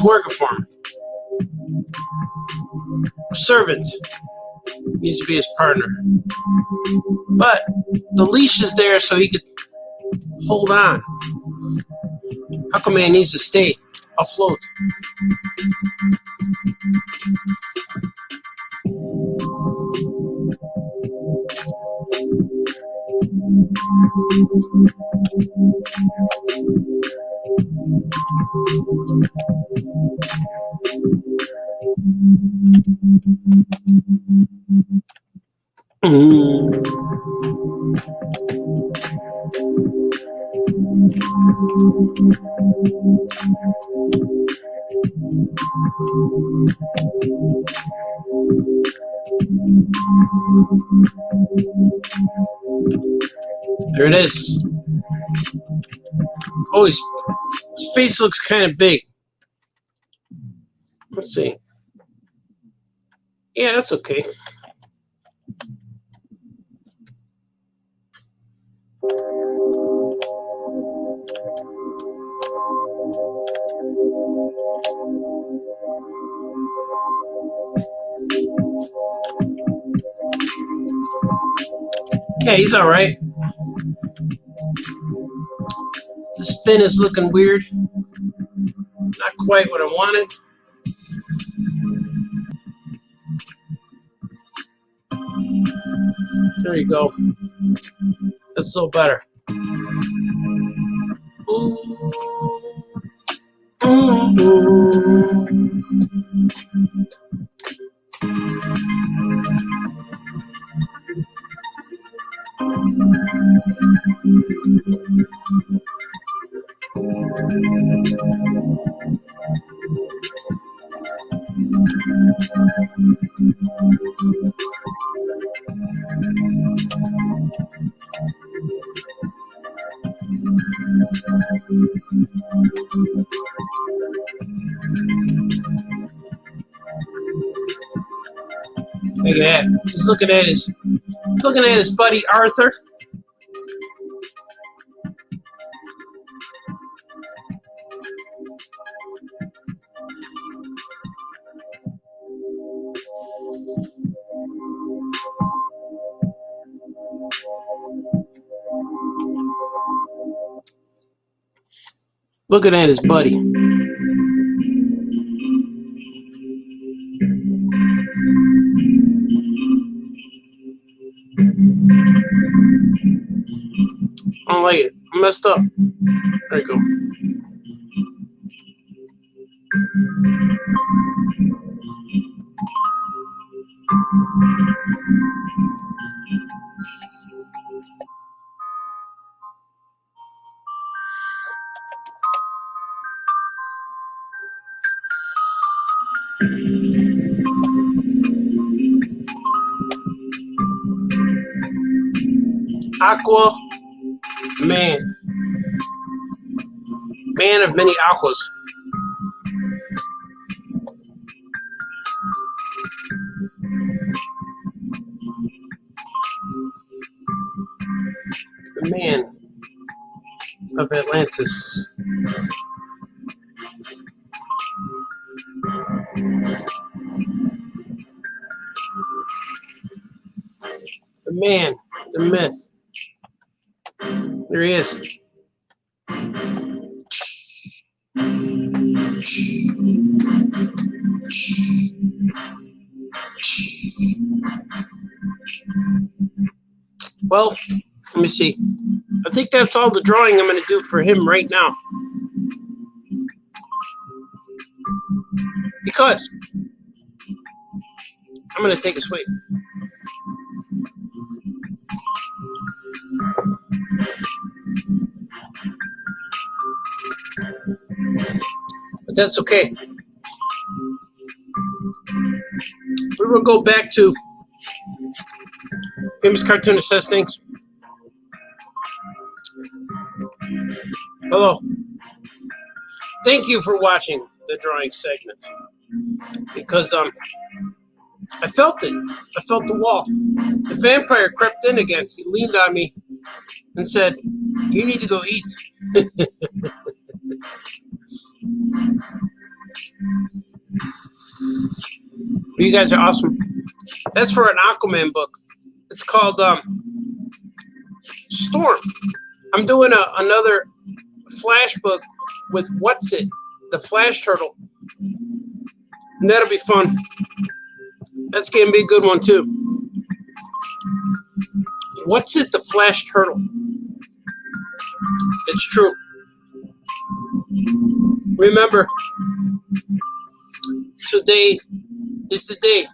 working for him. Servant needs to be his partner. But the leash is there so he could hold on. Aquaman needs to stay afloat. There it is. Oh, his face looks kind of big. Let's see. Yeah, that's okay. Yeah, he's all right. This fin is looking weird. Not quite what I wanted. There you go. That's a little better. Ooh. Look at that. He's looking at his buddy Arthur. Looking at his buddy. I don't like it. I messed up. There you go. Aqua Man. Man of many aquas. The man of Atlantis. man, the myth. There he is. Well, let me see. I think that's all the drawing I'm going to do for him right now. Because I'm going to take a swig. But that's okay. We will go back to Famous Cartoonist Says Things. Hello. Thank you for watching the drawing segment. Because I felt it. I felt the wall. The vampire crept in again. He leaned on me and said, "You need to go eat." You guys are awesome. That's for an Aquaman book. It's called Storm. I'm doing another Flash book with What's It, the Flash Turtle. And that'll be fun. That's going to be a good one, too. What's It, the Flash Turtle? It's true. Remember, today is the day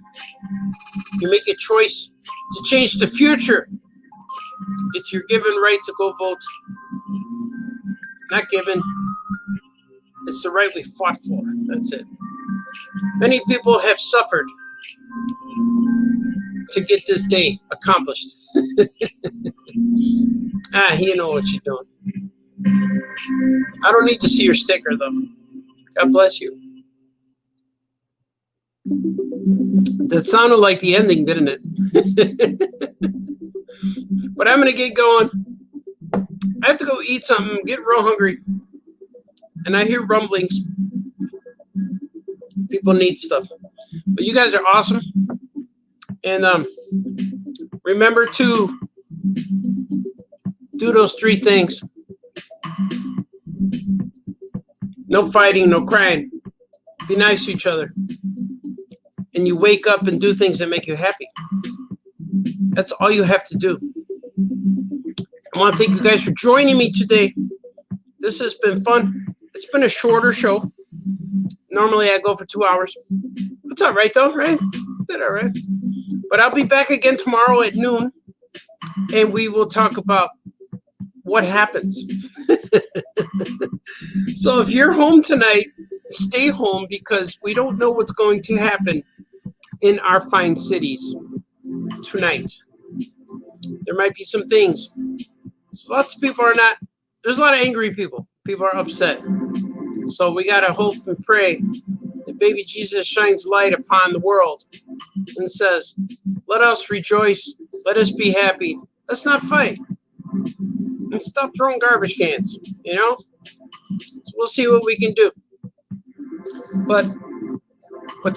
you make a choice to change the future. It's your given right to go vote. Not given. It's the right we fought for. That's it. Many people have suffered to get this day accomplished. You know what you're doing. I don't need to see your sticker, though. God bless you. That sounded like the ending, didn't it? But I'm going to get going. I have to go eat something, get real hungry. And I hear rumblings. People need stuff. But you guys are awesome. And remember to do those 3 things. No fighting, no crying. Be nice to each other. And you wake up and do things that make you happy. That's all you have to do. I want to thank you guys for joining me today. This has been fun. It's been a shorter show. Normally I go for 2 hours. It's all right, though, right? That's all right. But I'll be back again tomorrow at noon, and we will talk about what happens. So if you're home tonight, stay home, because we don't know what's going to happen in our fine cities tonight. There might be some things. So lots of people are not, there's a lot of angry people. People are upset. So we got to hope and pray that baby Jesus shines light upon the world and says, let us rejoice. Let us be happy. Let's not fight. And stop throwing garbage cans, you know? So we'll see what we can do. But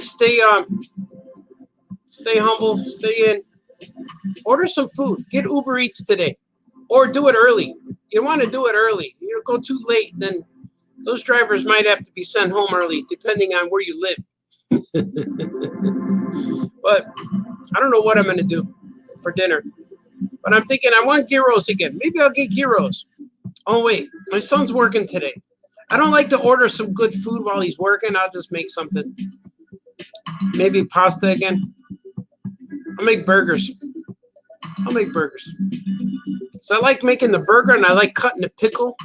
stay humble, stay in. Order some food. Get Uber Eats today. Or do it early. You want to do it early. You don't go too late, then those drivers might have to be sent home early, depending on where you live. But I don't know what I'm going to do for dinner. But I'm thinking I want gyros again. Maybe I'll get gyros. Oh, wait. My son's working today. I don't like to order some good food while he's working. I'll just make something. Maybe pasta again. I'll make burgers. So I like making the burger, and I like cutting the pickle.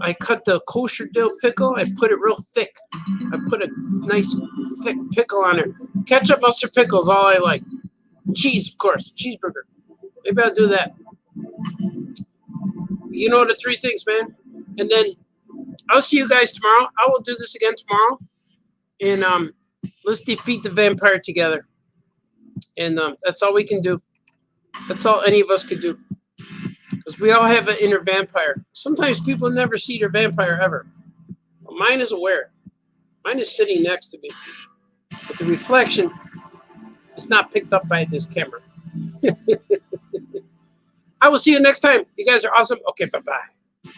I cut the kosher dill pickle. I put it real thick. I put a nice thick pickle on it. Ketchup, mustard, pickles, all I like. Cheese, of course. Cheeseburger. Maybe I'll do that. You know the 3 things, man. And then I'll see you guys tomorrow. I will do this again tomorrow. And let's defeat the vampire together. And that's all we can do. That's all any of us can do. Because we all have an inner vampire. Sometimes people never see their vampire ever. Well, mine is aware. Mine is sitting next to me. But the reflection is not picked up by this camera. I will see you next time. You guys are awesome. Okay, bye-bye.